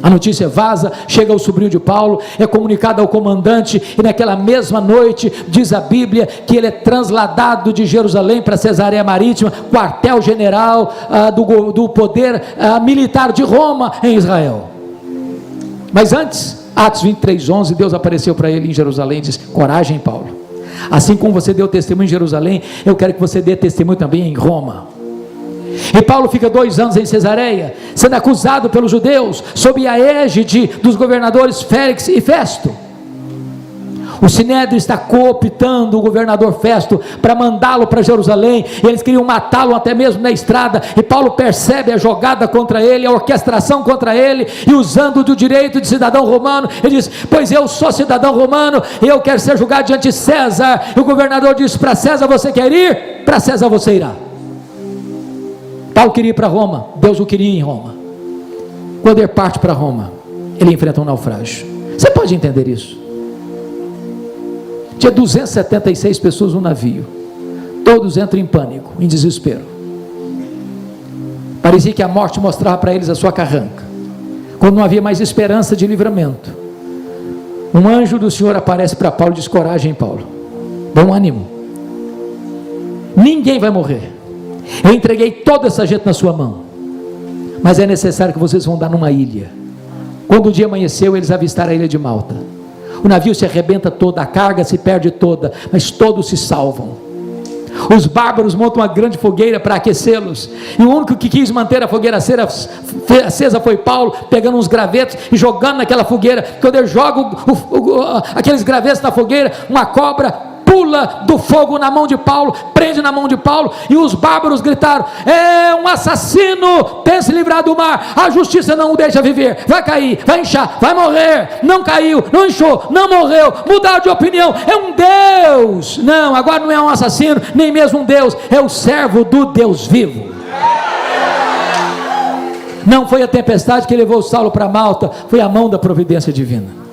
S1: A notícia vaza, chega ao sobrinho de Paulo, é comunicado ao comandante, e naquela mesma noite, diz a Bíblia, que ele é transladado de Jerusalém para Cesareia Marítima, quartel-general do poder militar de Roma em Israel. Mas antes, Atos 23, 11, Deus apareceu para ele em Jerusalém e disse: coragem, Paulo, assim como você deu testemunho em Jerusalém, eu quero que você dê testemunho também em Roma. E Paulo fica 2 anos em Cesareia, sendo acusado pelos judeus, sob a égide dos governadores Félix e Festo. O Sinédrio está cooptando o governador Festo para mandá-lo para Jerusalém, e eles queriam matá-lo até mesmo na estrada, e Paulo percebe a jogada contra ele, a orquestração contra ele, e usando do direito de cidadão romano, ele diz: pois eu sou cidadão romano, e eu quero ser julgado diante de César. E o governador diz: para César você quer ir? Para César você irá. Paulo queria ir para Roma, Deus o queria em Roma. Quando ele parte para Roma, ele enfrenta um naufrágio. Você pode entender isso? Tinha 276 pessoas no navio, todos entram em pânico, em desespero. Parecia que a morte mostrava para eles a sua carranca. Quando não havia mais esperança de livramento, um anjo do Senhor aparece para Paulo e diz: coragem, Paulo, bom ânimo, ninguém vai morrer. Eu entreguei toda essa gente na sua mão, mas é necessário que vocês vão dar numa ilha. Quando o dia amanheceu, eles avistaram a ilha de Malta. O navio se arrebenta todo, a carga se perde toda, mas todos se salvam. Os bárbaros montam uma grande fogueira para aquecê-los, e o único que quis manter a fogueira acesa foi Paulo, pegando uns gravetos e jogando naquela fogueira. Quando ele joga aqueles gravetos na fogueira, uma cobra pula do fogo na mão de Paulo, prende na mão de Paulo, e os bárbaros gritaram: é um assassino, tem se livrado do mar, a justiça não o deixa viver, vai cair, vai inchar, vai morrer. Não caiu, não inchou, não morreu, mudaram de opinião, é um Deus. Não, agora não é um assassino, nem mesmo um Deus, é o servo do Deus vivo. Não foi a tempestade que levou Saulo para Malta, foi a mão da providência divina.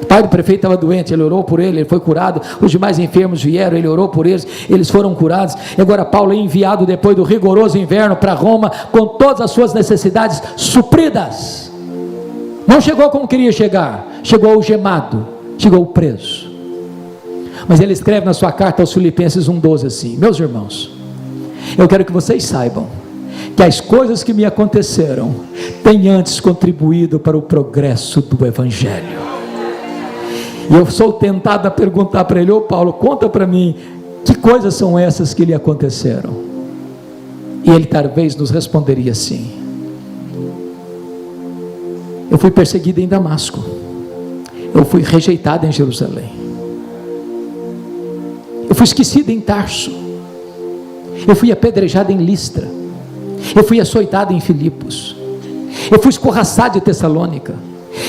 S1: O pai do prefeito estava doente, ele orou por ele foi curado. Os demais enfermos vieram, ele orou por eles foram curados. E agora Paulo é enviado depois do rigoroso inverno para Roma, com todas as suas necessidades supridas. Não chegou como queria chegar, chegou algemado, chegou preso. Mas ele escreve na sua carta aos Filipenses 1,12 assim: meus irmãos, eu quero que vocês saibam que as coisas que me aconteceram têm antes contribuído para o progresso do Evangelho. E eu sou tentado a perguntar para ele: ô Paulo, conta para mim, que coisas são essas que lhe aconteceram? E ele talvez nos responderia assim: eu fui perseguido em Damasco, eu fui rejeitado em Jerusalém, eu fui esquecido em Tarso, eu fui apedrejado em Listra, eu fui açoitado em Filipos, eu fui escorraçado de Tessalônica,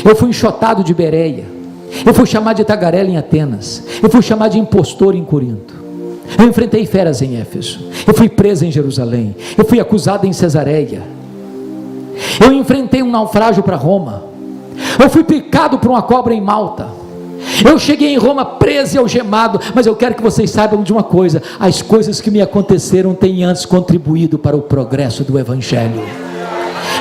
S1: eu fui enxotado de Bereia, eu fui chamado de tagarela em Atenas, eu fui chamado de impostor em Corinto, eu enfrentei feras em Éfeso, eu fui preso em Jerusalém, eu fui acusado em Cesareia, eu enfrentei um naufrágio para Roma, eu fui picado por uma cobra em Malta, Eu cheguei em Roma preso e algemado, mas eu quero que vocês saibam de uma coisa: as coisas que me aconteceram têm antes contribuído para o progresso do Evangelho.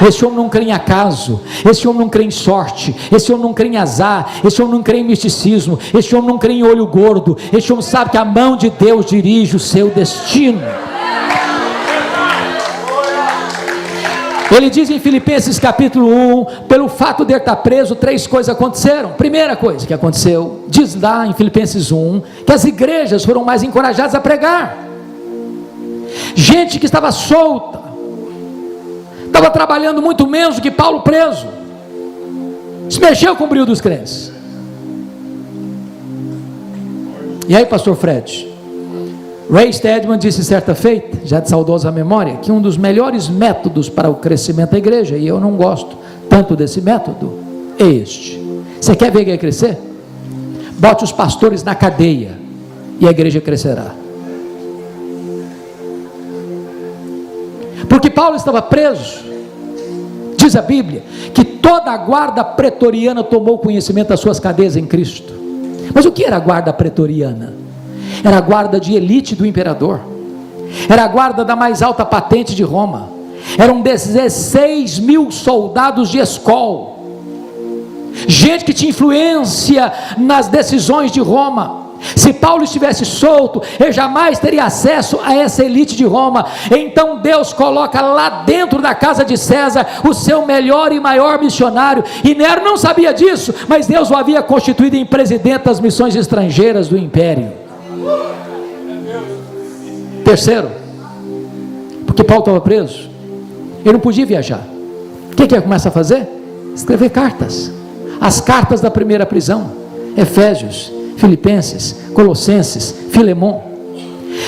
S1: Esse homem não crê em acaso, esse homem não crê em sorte, esse homem não crê em azar, esse homem não crê em misticismo, esse homem não crê em olho gordo, esse homem sabe que a mão de Deus dirige o seu destino. Ele diz em Filipenses capítulo 1, pelo fato de ele estar preso, 3 coisas aconteceram. Primeira coisa que aconteceu, diz lá em Filipenses 1, que as igrejas foram mais encorajadas a pregar. Gente que estava solta, estava trabalhando muito menos do que Paulo preso, se mexeu com o brilho dos crentes. E aí, pastor Fred, Ray Stedman disse certa feita, já de saudosa memória, que um dos melhores métodos para o crescimento da igreja, e eu não gosto tanto desse método, é este: você quer ver a igreja crescer? Bote os pastores na cadeia e a igreja crescerá. Porque Paulo estava preso, diz a Bíblia, que toda a guarda pretoriana tomou conhecimento das suas cadeias em Cristo. Mas o que era a guarda pretoriana? Era a guarda de elite do imperador, era a guarda da mais alta patente de Roma, eram 16 mil soldados de escol, gente que tinha influência nas decisões de Roma. Se Paulo estivesse solto, ele jamais teria acesso a essa elite de Roma. Então Deus coloca lá dentro da casa de César o seu melhor e maior missionário, e Nero não sabia disso, mas Deus o havia constituído em presidente das missões estrangeiras do império. Terceiro, porque Paulo estava preso, ele não podia viajar. O que ele começa a fazer? Escrever cartas, as cartas da primeira prisão: Efésios, Filipenses, Colossenses, Filemon.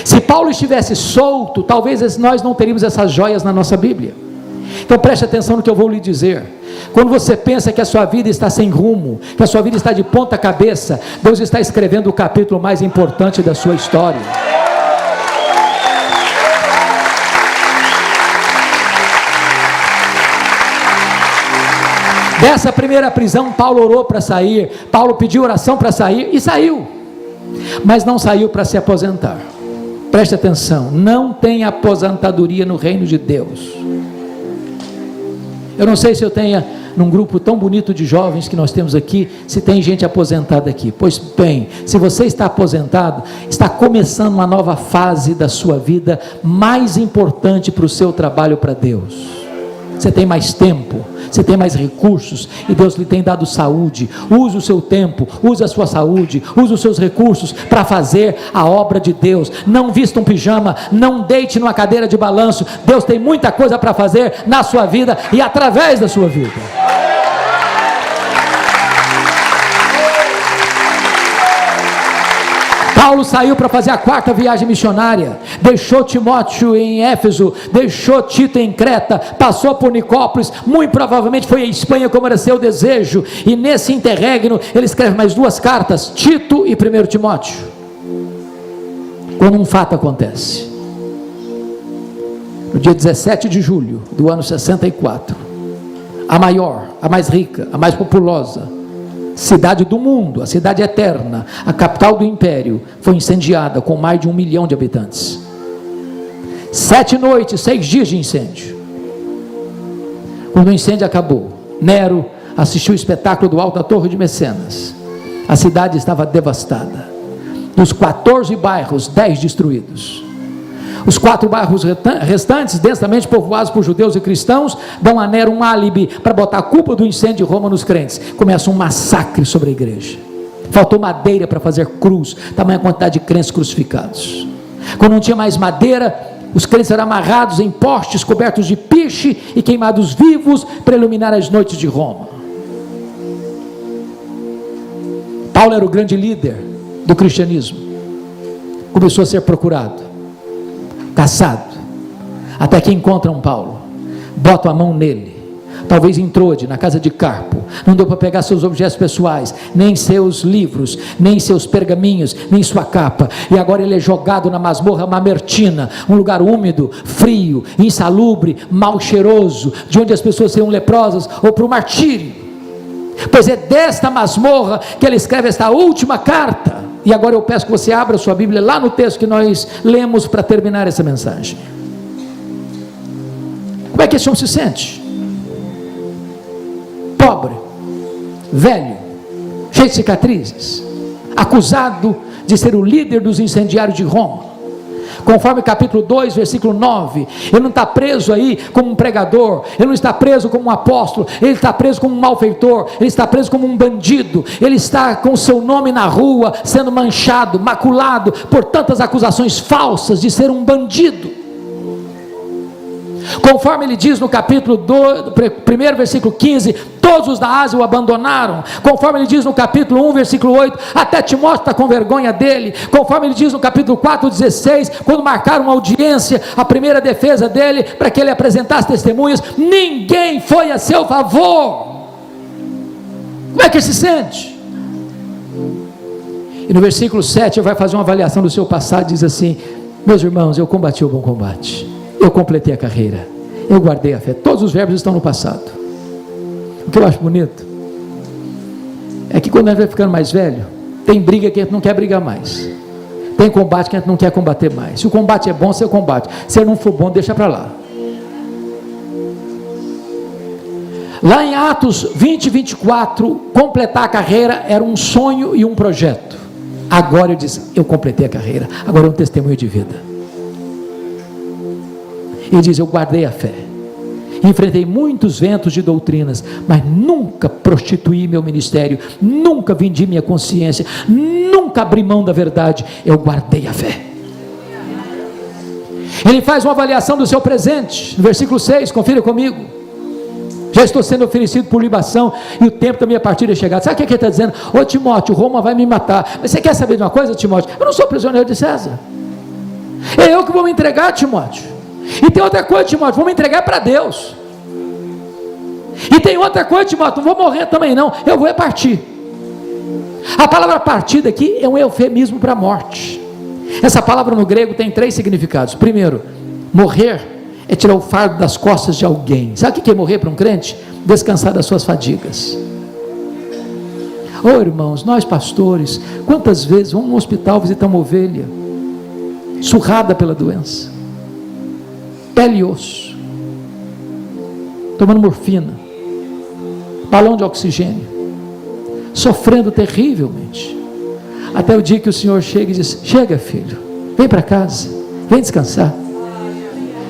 S1: Se Paulo estivesse solto, talvez nós não teríamos essas joias na nossa Bíblia. Então preste atenção no que eu vou lhe dizer. Quando você pensa que a sua vida está sem rumo, que a sua vida está de ponta cabeça, Deus está escrevendo o capítulo mais importante da sua história. Dessa primeira prisão, Paulo orou para sair, Paulo pediu oração para sair e saiu, mas não saiu para se aposentar. Preste atenção, não tem aposentadoria no reino de Deus. Eu não sei se eu tenha, num grupo tão bonito de jovens que nós temos aqui, se tem gente aposentada aqui. Pois bem, se você está aposentado, está começando uma nova fase da sua vida, mais importante para o seu trabalho para Deus. Você tem mais tempo, você tem mais recursos, e Deus lhe tem dado saúde. Use o seu tempo, use a sua saúde, use os seus recursos para fazer a obra de Deus. Não vista um pijama, não deite numa cadeira de balanço. Deus tem muita coisa para fazer na sua vida e através da sua vida. Paulo saiu para fazer a 4ª viagem missionária, deixou Timóteo em Éfeso, deixou Tito em Creta, passou por Nicópolis, muito provavelmente foi à Espanha, como era seu desejo, e nesse interregno ele escreve mais 2 cartas, Tito e 1 Timóteo. Quando um fato acontece, no dia 17 de julho do ano 64, a maior, a mais rica, a mais populosa cidade do mundo, a cidade eterna, a capital do império, foi incendiada com mais de 1 milhão de habitantes. 7 noites, 6 dias de incêndio. Quando o incêndio acabou, Nero assistiu o espetáculo do alto da Torre de Mecenas. A cidade estava devastada. Dos 14 bairros, 10 destruídos. Os 4 bairros restantes, densamente povoados por judeus e cristãos, dão a Nero um álibi para botar a culpa do incêndio de Roma nos crentes. Começa um massacre sobre a igreja. Faltou madeira para fazer cruz, tamanha quantidade de crentes crucificados. Quando não tinha mais madeira, os crentes eram amarrados em postes cobertos de piche e queimados vivos para iluminar as noites de Roma. Paulo era o grande líder do cristianismo. Começou a ser procurado, caçado, até que encontram Paulo, botam a mão nele, talvez em Trode, na casa de Carpo. Não deu para pegar seus objetos pessoais, nem seus livros, nem seus pergaminhos, nem sua capa, e agora ele é jogado na masmorra Mamertina, um lugar úmido, frio, insalubre, mal cheiroso, de onde as pessoas seriam leprosas, ou para o martírio. Pois é desta masmorra que ele escreve esta última carta. E agora eu peço que você abra sua Bíblia lá no texto que nós lemos para terminar essa mensagem. Como é que esse homem se sente? Pobre, velho, cheio de cicatrizes, acusado de ser o líder dos incendiários de Roma. Conforme capítulo 2, versículo 9, ele não está preso aí como um pregador, ele não está preso como um apóstolo, ele está preso como um malfeitor, ele está preso como um bandido, ele está com o seu nome na rua, sendo manchado, maculado, por tantas acusações falsas de ser um bandido. Conforme ele diz no capítulo 1, versículo 15, todos os da Ásia o abandonaram. Conforme ele diz no capítulo 1, versículo 8, até Timóteo está com vergonha dele. Conforme ele diz no capítulo 4, 16, quando marcaram uma audiência, a primeira defesa dele, para que ele apresentasse testemunhas, ninguém foi a seu favor. Como é que ele se sente? E no versículo 7 ele vai fazer uma avaliação do seu passado e diz assim: meus irmãos, eu combati o bom combate, eu completei a carreira, eu guardei a fé. Todos os verbos estão no passado. O que eu acho bonito é que quando a gente vai ficando mais velho, tem briga que a gente não quer brigar mais, tem combate que a gente não quer combater mais. Se o combate é bom, você combate. Se ele não for bom, deixa para lá. Lá em Atos 20, 24, completar a carreira era um sonho e um projeto. Agora eu disse, eu completei a carreira, agora é um testemunho de vida. Ele diz, eu guardei a fé, enfrentei muitos ventos de doutrinas, mas nunca prostituí meu ministério, nunca vendi minha consciência, nunca abri mão da verdade, eu guardei a fé. Ele faz uma avaliação do seu presente, no versículo 6, confira comigo. Já estou sendo oferecido por libação, e o tempo da minha partida é chegado. Sabe o que ele está dizendo? Ô Timóteo, Roma vai me matar. Mas você quer saber de uma coisa, Timóteo? Eu não sou prisioneiro de César, é eu que vou me entregar, Timóteo. E tem outra coisa, Timóteo, vou me entregar para Deus. E tem outra coisa, Timóteo, não vou morrer também não, eu vou partir. A palavra partida aqui é um eufemismo para a morte. Essa palavra no grego tem 3 significados. Primeiro, morrer é tirar o fardo das costas de alguém. Sabe o que é morrer para um crente? Descansar das suas fadigas. Oh irmãos, nós pastores, quantas vezes vamos no hospital visitar uma ovelha surrada pela doença, pele e osso, tomando morfina, balão de oxigênio, sofrendo terrivelmente, até o dia que o Senhor chega e diz, chega filho, vem para casa, vem descansar,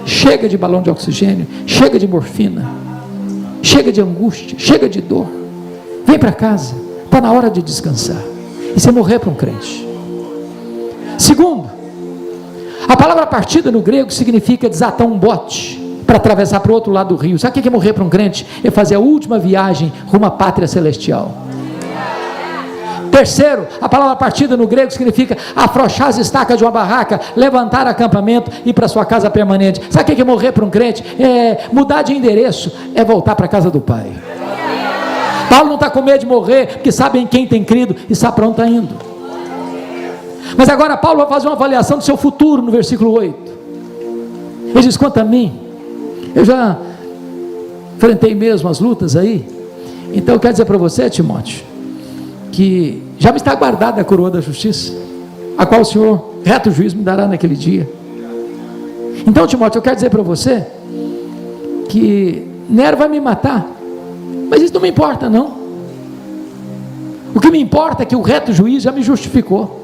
S1: chega de balão de oxigênio, chega de morfina, chega de angústia, chega de dor, vem para casa, está na hora de descansar. Isso é morrer para um crente. Segundo, a palavra partida no grego significa desatar um bote para atravessar para o outro lado do rio. Sabe o que é morrer para um crente? É fazer a última viagem rumo à pátria celestial. Terceiro, a palavra partida no grego significa afrouxar as estacas de uma barraca, levantar acampamento e ir para sua casa permanente. Sabe o que é morrer para um crente? É mudar de endereço, é voltar para a casa do Pai. Paulo não está com medo de morrer, porque sabe em quem tem crido e sabe para onde está indo. Mas agora Paulo vai fazer uma avaliação do seu futuro no versículo 8. Ele diz, quanto a mim, eu já enfrentei mesmo as lutas aí, então eu quero dizer para você, Timóteo, que já me está guardada a coroa da justiça, a qual o Senhor, reto juízo, me dará naquele dia. Então, Timóteo, eu quero dizer para você que Nero vai me matar, mas isso não me importa não. O que me importa é que o reto juiz já me justificou.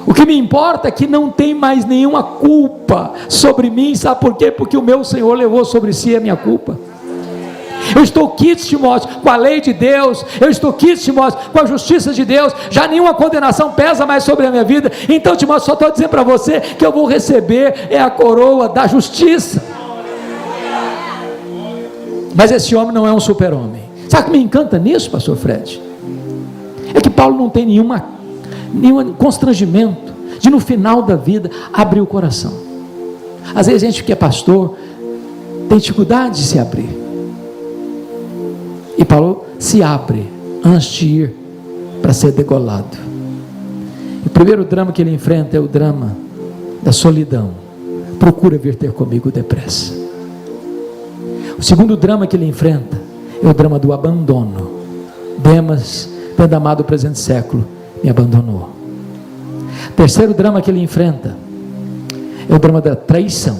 S1: O que me importa é que não tem mais nenhuma culpa sobre mim. Sabe por quê? Porque o meu Senhor levou sobre si a minha culpa. Eu estou quites, Timóteo, com a lei de Deus. Eu estou quites, Timóteo, com a justiça de Deus. Já nenhuma condenação pesa mais sobre a minha vida. Então, Timóteo, só estou dizendo para você que eu vou receber é a coroa da justiça. Mas esse homem não é um super-homem. Sabe o que me encanta nisso, pastor Fred? É que Paulo não tem nenhum constrangimento de no final da vida abrir o coração. Às vezes a gente que é pastor tem dificuldade de se abrir, e Paulo se abre antes de ir para ser degolado. O primeiro drama que ele enfrenta é o drama da solidão. Procura vir ter comigo depressa. O segundo drama que ele enfrenta é o drama do abandono. Demas, tendo amado o presente século, me abandonou. Terceiro drama que ele enfrenta é o drama da traição.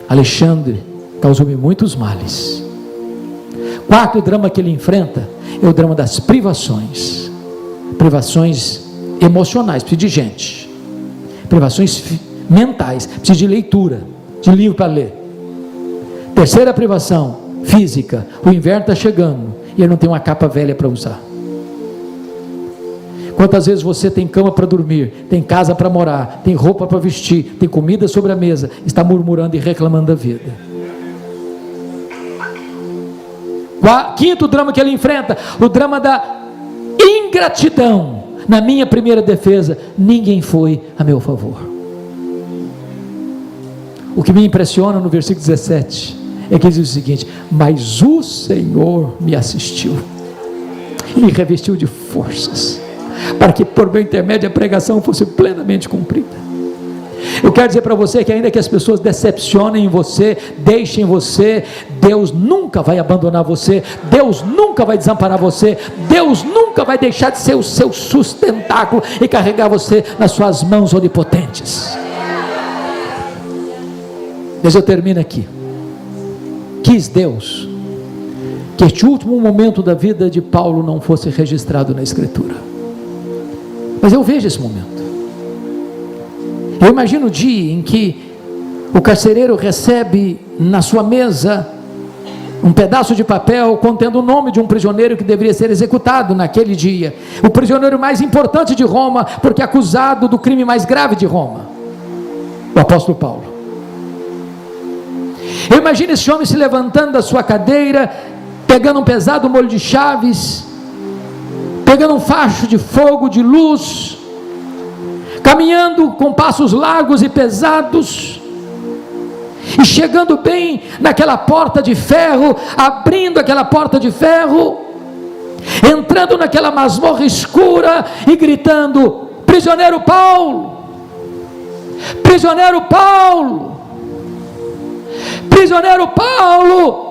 S1: Alexandre causou-me muitos males. Quarto drama que ele enfrenta é o drama das privações. Privações emocionais, precisa de gente. Privações mentais, precisa de leitura, de livro para ler. Terceira privação, física. O inverno está chegando e ele não tem uma capa velha para usar. Quantas vezes você tem cama para dormir, tem casa para morar, tem roupa para vestir, tem comida sobre a mesa, está murmurando e reclamando da vida. Quinto drama que ele enfrenta, o drama da ingratidão. Na minha primeira defesa, ninguém foi a meu favor. O que me impressiona no versículo 17 é que ele diz o seguinte: mas o Senhor me assistiu e me revestiu de forças, para que por meu intermédio a pregação fosse plenamente cumprida. Eu quero dizer para você que ainda que as pessoas decepcionem você, deixem você, Deus nunca vai abandonar você, Deus nunca vai desamparar você, Deus nunca vai deixar de ser o seu sustentáculo e carregar você nas suas mãos onipotentes. Mas eu termino aqui. Quis Deus que este último momento da vida de Paulo não fosse registrado na Escritura, mas eu vejo esse momento. Eu imagino o dia em que o carcereiro recebe na sua mesa um pedaço de papel contendo o nome de um prisioneiro que deveria ser executado naquele dia, o prisioneiro mais importante de Roma, porque acusado do crime mais grave de Roma, o apóstolo Paulo. Eu imagino esse homem se levantando da sua cadeira, pegando um pesado molho de chaves, pegando um facho de fogo, de luz, caminhando com passos largos e pesados, e chegando bem naquela porta de ferro, abrindo aquela porta de ferro, entrando naquela masmorra escura e gritando: prisioneiro Paulo, prisioneiro Paulo, prisioneiro Paulo.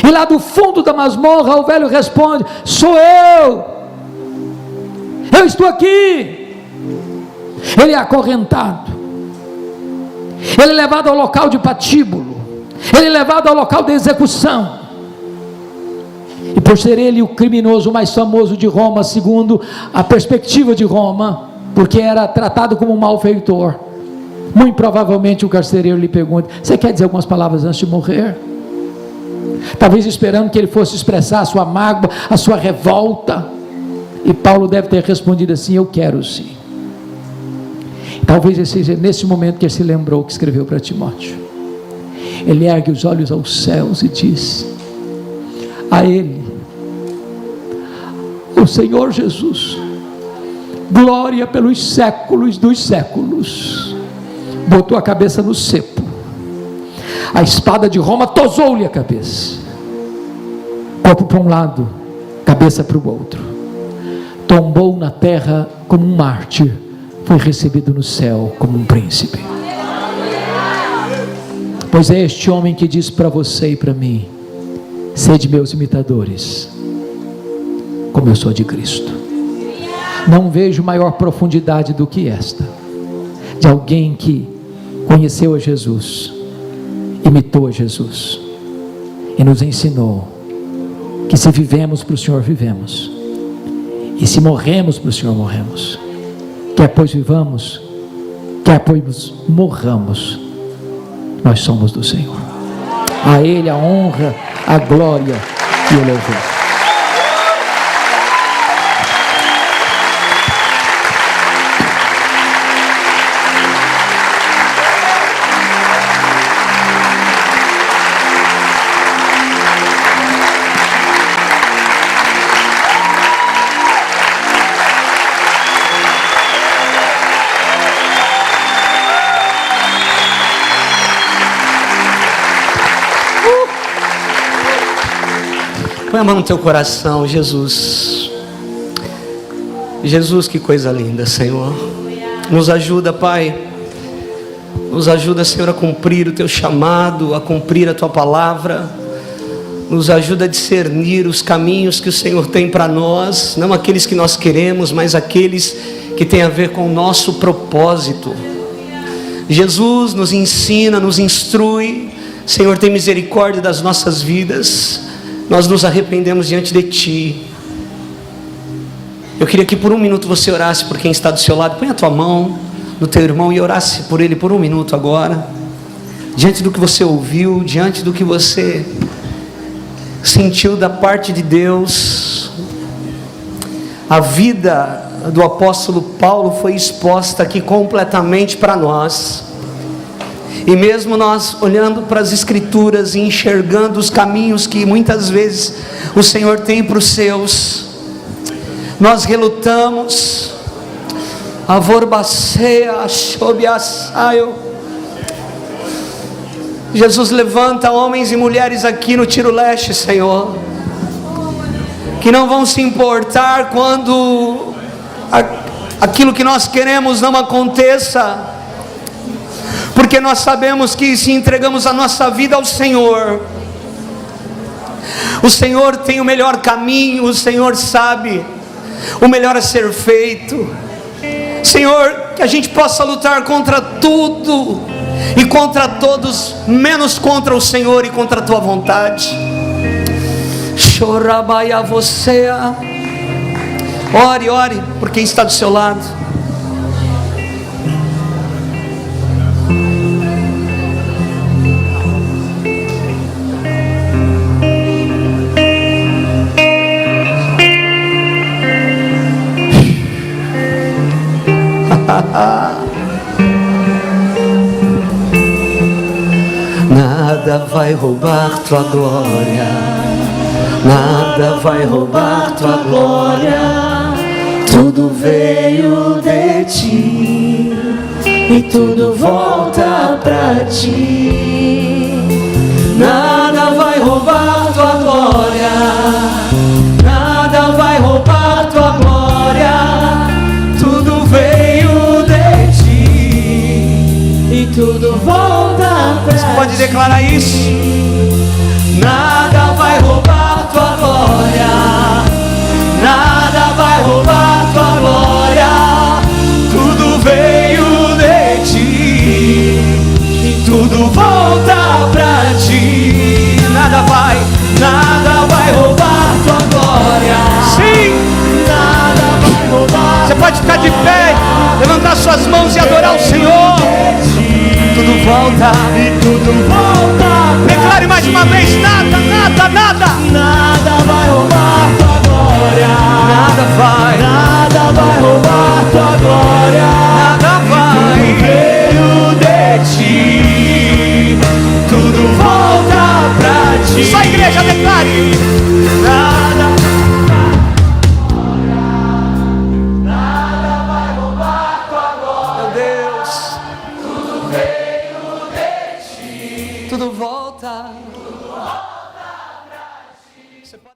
S1: E lá do fundo da masmorra o velho responde: sou eu estou aqui. Ele é acorrentado, ele é levado ao local de patíbulo, ele é levado ao local de execução, e por ser ele o criminoso mais famoso de Roma, segundo a perspectiva de Roma, porque era tratado como um malfeitor, muito provavelmente o carcereiro lhe pergunta: você quer dizer algumas palavras antes de morrer? Talvez esperando que ele fosse expressar a sua mágoa, a sua revolta, e Paulo deve ter respondido assim: eu quero sim. Talvez seja nesse momento que ele se lembrou que escreveu para Timóteo. Ele ergue os olhos aos céus e diz: a Ele, o Senhor Jesus, glória pelos séculos dos séculos. Botou a cabeça no cepo, a espada de Roma tosou-lhe a cabeça, corpo para um lado, cabeça para o outro, tombou na terra como um mártir, foi recebido no céu como um príncipe. Pois é este homem que diz para você e para mim: sede meus imitadores, como eu sou de Cristo. Não vejo maior profundidade do que esta, de alguém que conheceu a Jesus, imitou a Jesus e nos ensinou que se vivemos para o Senhor, vivemos, e se morremos para o Senhor, morremos. Quer pois vivamos, quer pois morramos, nós somos do Senhor. A Ele a honra, a glória e o louvor.
S2: Põe a mão no teu coração. Jesus, Jesus, que coisa linda, Senhor. Nos ajuda, Pai. Nos ajuda, Senhor, a cumprir o teu chamado, a cumprir a tua palavra. nos ajuda a discernir os caminhos que o Senhor tem para nós, não aqueles que nós queremos, mas aqueles que têm a ver com o nosso propósito. Jesus nos ensina, nos instrui. Senhor, tem misericórdia das nossas vidas. Nós nos arrependemos diante de Ti. Eu queria que por um minuto você orasse por quem está do seu lado. Põe a tua mão no teu irmão e orasse por ele por um minuto agora. Diante do que você ouviu, diante do que você sentiu da parte de Deus. A vida do apóstolo Paulo foi exposta aqui completamente para nós. E mesmo nós olhando para as Escrituras e enxergando os caminhos que muitas vezes o Senhor tem para os seus, nós relutamos. Jesus, levanta homens e mulheres aqui no Tiro Leste, Senhor, que não vão se importar quando aquilo que nós queremos não aconteça, porque nós sabemos que se entregamos a nossa vida ao Senhor, o Senhor tem o melhor caminho, o Senhor sabe o melhor a ser feito. Senhor, que a gente possa lutar contra tudo e contra todos, menos contra o Senhor e contra a Tua vontade. Chorabaia você. Ore por quem está do seu lado. Nada vai roubar tua glória, nada vai roubar tua glória. Tudo veio de ti e tudo volta pra ti. Nada vai roubar tua glória, nada vai roubar tua glória. Tudo veio de ti e tudo volta pra ti. Você pode declarar isso? Nada vai roubar tua glória, nada vai roubar tua glória. Tudo veio de ti e tudo volta pra ti. Nada vai roubar tua glória. Sim, nada vai roubar. Você pode ficar de pé, levantar suas mãos e adorar o Senhor. Tudo volta e tudo volta. Declare mais uma vez: nada vai roubar tua glória. Nada vai roubar